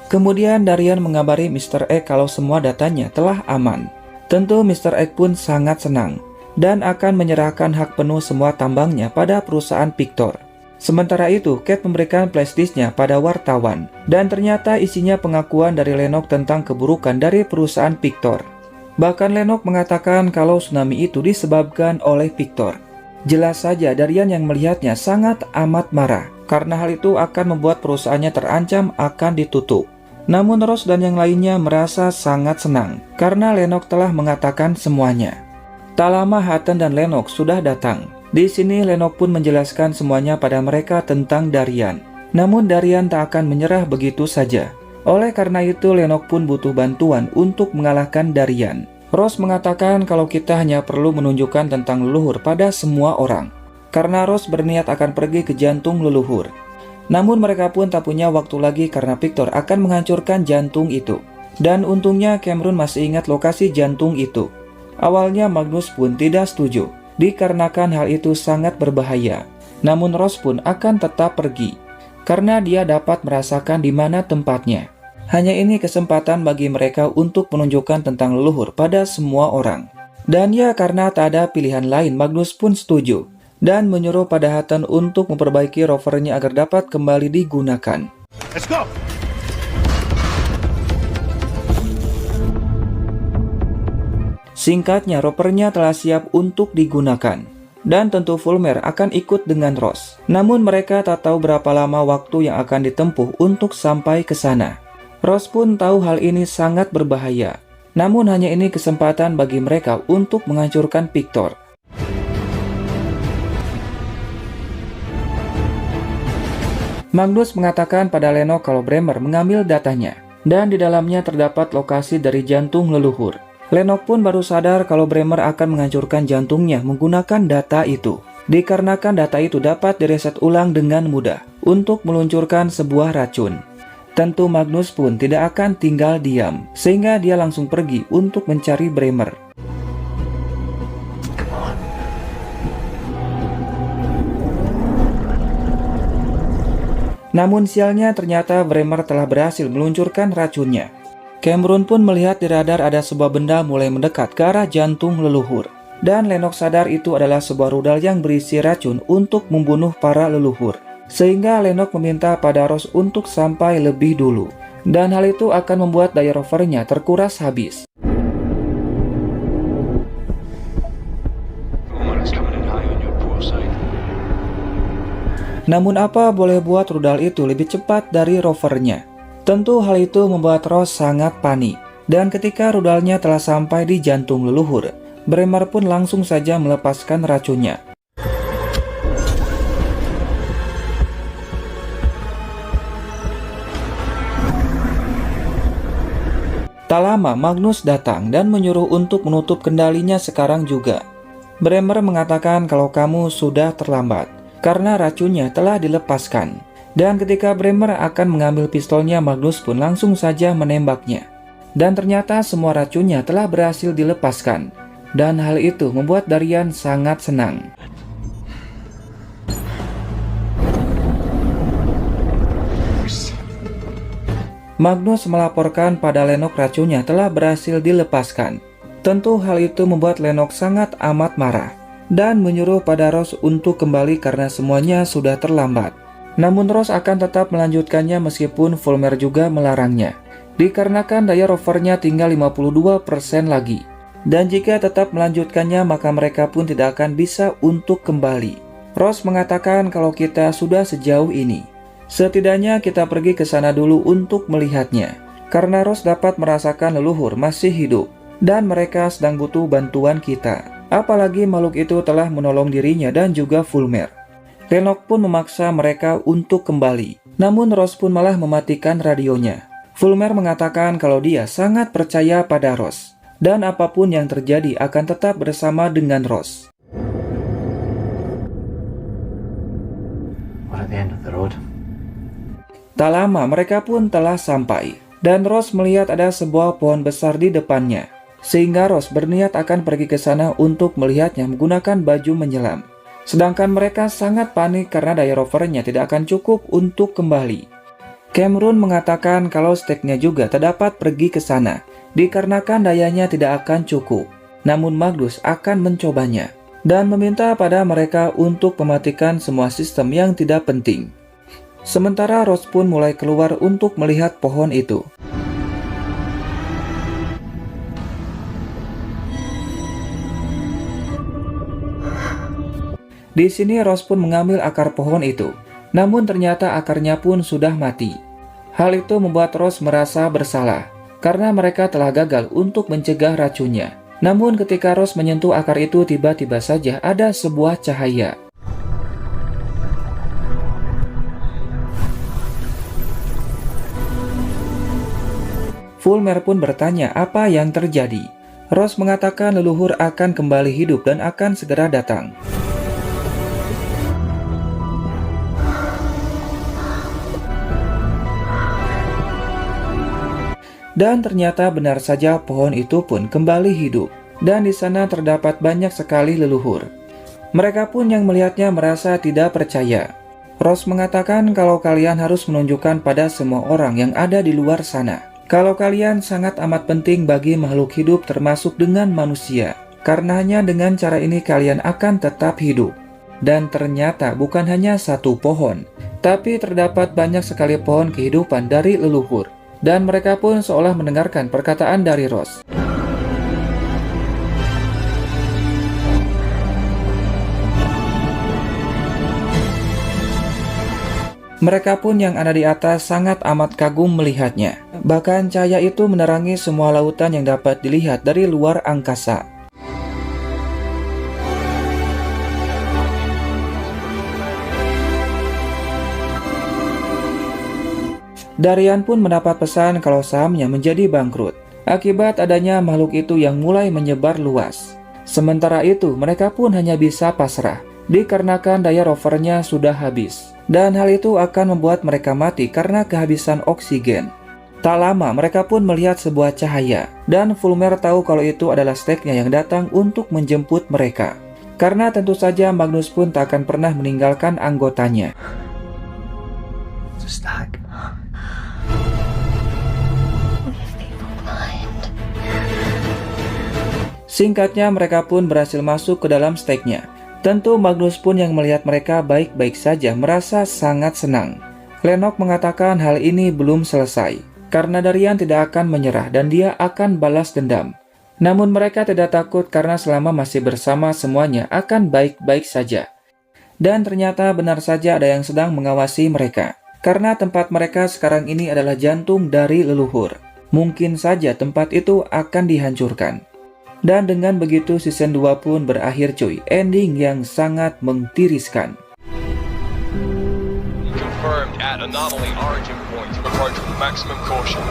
Kemudian Darian mengabari Mr. X kalau semua datanya telah aman. Tentu Mr. X pun sangat senang dan akan menyerahkan hak penuh semua tambangnya pada perusahaan Victor. Sementara itu, Kate memberikan flashdisknya pada wartawan, dan ternyata isinya pengakuan dari Lennox tentang keburukan dari perusahaan Victor. Bahkan Lennox mengatakan kalau tsunami itu disebabkan oleh Victor. Jelas saja Darian yang melihatnya sangat amat marah, karena hal itu akan membuat perusahaannya terancam akan ditutup. Namun Ross dan yang lainnya merasa sangat senang, karena Lennox telah mengatakan semuanya. Tak lama Hutton dan Lennox sudah datang. Di sini Lennox pun menjelaskan semuanya pada mereka tentang Darian. Namun Darian tak akan menyerah begitu saja. Oleh karena itu Lennox pun butuh bantuan untuk mengalahkan Darian. Ross mengatakan kalau kita hanya perlu menunjukkan tentang leluhur pada semua orang. Karena Ross berniat akan pergi ke jantung leluhur. Namun mereka pun tak punya waktu lagi karena Victor akan menghancurkan jantung itu. Dan untungnya Cameron masih ingat lokasi jantung itu. Awalnya Magnus pun tidak setuju, dikarenakan hal itu sangat berbahaya. Namun Ross pun akan tetap pergi, karena dia dapat merasakan di mana tempatnya. Hanya ini kesempatan bagi mereka untuk menunjukkan tentang leluhur pada semua orang. Dan ya, karena tak ada pilihan lain, Magnus pun setuju dan menyuruh pada Hutton untuk memperbaiki rovernya agar dapat kembali digunakan. Let's go! Singkatnya, rovernya telah siap untuk digunakan. Dan tentu Fulmer akan ikut dengan Ross. Namun mereka tak tahu berapa lama waktu yang akan ditempuh untuk sampai ke sana. Ross pun tahu hal ini sangat berbahaya. Namun hanya ini kesempatan bagi mereka untuk menghancurkan Victor. Magnus mengatakan pada Lennox kalau Bremer mengambil datanya. Dan di dalamnya terdapat lokasi dari jantung leluhur. Lennox pun baru sadar kalau Bremer akan menghancurkan jantungnya menggunakan data itu. Dikarenakan data itu dapat direset ulang dengan mudah untuk meluncurkan sebuah racun. Tentu Magnus pun tidak akan tinggal diam, sehingga dia langsung pergi untuk mencari Bremer. Namun sialnya ternyata Bremer telah berhasil meluncurkan racunnya. Cameron pun melihat di radar ada sebuah benda mulai mendekat ke arah jantung leluhur. Dan Lennox sadar itu adalah sebuah rudal yang berisi racun untuk membunuh para leluhur. Sehingga Lennox meminta pada Ross untuk sampai lebih dulu. Dan hal itu akan membuat daya rovernya terkuras habis. Namun apa boleh buat rudal itu lebih cepat dari rovernya? Tentu hal itu membuat Ross sangat panik. Dan ketika rudalnya telah sampai di jantung leluhur, Bremer pun langsung saja melepaskan racunnya. Tak lama Magnus datang dan menyuruh untuk menutup kendalinya sekarang juga. Bremer mengatakan kalau kamu sudah terlambat karena racunnya telah dilepaskan. Dan ketika Bremer akan mengambil pistolnya, Magnus pun langsung saja menembaknya. Dan ternyata semua racunnya telah berhasil dilepaskan. Dan hal itu membuat Darian sangat senang. Magnus melaporkan pada Lennox racunnya telah berhasil dilepaskan. Tentu hal itu membuat Lennox sangat amat marah dan menyuruh pada Ross untuk kembali karena semuanya sudah terlambat. Namun Ross akan tetap melanjutkannya meskipun Fulmer juga melarangnya, dikarenakan daya rovernya tinggal 52% lagi. Dan jika tetap melanjutkannya maka mereka pun tidak akan bisa untuk kembali. Ross mengatakan kalau kita sudah sejauh ini, setidaknya kita pergi ke sana dulu untuk melihatnya. Karena Ross dapat merasakan leluhur masih hidup dan mereka sedang butuh bantuan kita. Apalagi makhluk itu telah menolong dirinya dan juga Fulmer. Lennox pun memaksa mereka untuk kembali. Namun Ross pun malah mematikan radionya. Fulmer mengatakan kalau dia sangat percaya pada Ross. Dan apapun yang terjadi akan tetap bersama dengan Ross. We're at the end of the road. Tak lama mereka pun telah sampai. Dan Ross melihat ada sebuah pohon besar di depannya. Sehingga Ross berniat akan pergi ke sana untuk melihatnya menggunakan baju menyelam. Sedangkan mereka sangat panik karena daya rovernya tidak akan cukup untuk kembali. Cameron mengatakan kalau Steknya juga tak dapat pergi ke sana, dikarenakan dayanya tidak akan cukup. Namun Magnus akan mencobanya, dan meminta pada mereka untuk mematikan semua sistem yang tidak penting. Sementara Ross pun mulai keluar untuk melihat pohon itu. Di sini Ross pun mengambil akar pohon itu, namun ternyata akarnya pun sudah mati. Hal itu membuat Ross merasa bersalah, karena mereka telah gagal untuk mencegah racunnya. Namun ketika Ross menyentuh akar itu, tiba-tiba saja ada sebuah cahaya. Fulmer pun bertanya apa yang terjadi. Ross mengatakan leluhur akan kembali hidup dan akan segera datang. Dan ternyata benar saja pohon itu pun kembali hidup. Dan di sana terdapat banyak sekali leluhur. Mereka pun yang melihatnya merasa tidak percaya. Ross mengatakan kalau kalian harus menunjukkan pada semua orang yang ada di luar sana kalau kalian sangat amat penting bagi makhluk hidup termasuk dengan manusia. Karena hanya dengan cara ini kalian akan tetap hidup. Dan ternyata bukan hanya satu pohon, tapi terdapat banyak sekali pohon kehidupan dari leluhur. Dan mereka pun seolah mendengarkan perkataan dari Ross. Mereka pun yang ada di atas sangat amat kagum melihatnya. Bahkan cahaya itu menerangi semua lautan yang dapat dilihat dari luar angkasa. Darian pun mendapat pesan kalau sahamnya menjadi bangkrut akibat adanya makhluk itu yang mulai menyebar luas. Sementara itu mereka pun hanya bisa pasrah dikarenakan daya rovernya sudah habis. Dan hal itu akan membuat mereka mati karena kehabisan oksigen. Tak lama mereka pun melihat sebuah cahaya. Dan Fulmer tahu kalau itu adalah Steknya yang datang untuk menjemput mereka. Karena tentu saja Magnus pun tak akan pernah meninggalkan anggotanya. Singkatnya, mereka pun berhasil masuk ke dalam steknya. Tentu Magnus pun yang melihat mereka baik-baik saja merasa sangat senang. Lennox mengatakan hal ini belum selesai, karena Darian tidak akan menyerah dan dia akan balas dendam. Namun mereka tidak takut karena selama masih bersama semuanya akan baik-baik saja. Dan ternyata benar saja ada yang sedang mengawasi mereka. Karena tempat mereka sekarang ini adalah jantung dari leluhur. Mungkin saja tempat itu akan dihancurkan. Dan dengan begitu season 2 pun berakhir cuy. Ending yang sangat mengtiriskan. Confirmed at anomaly origin point. Approach with maximum caution.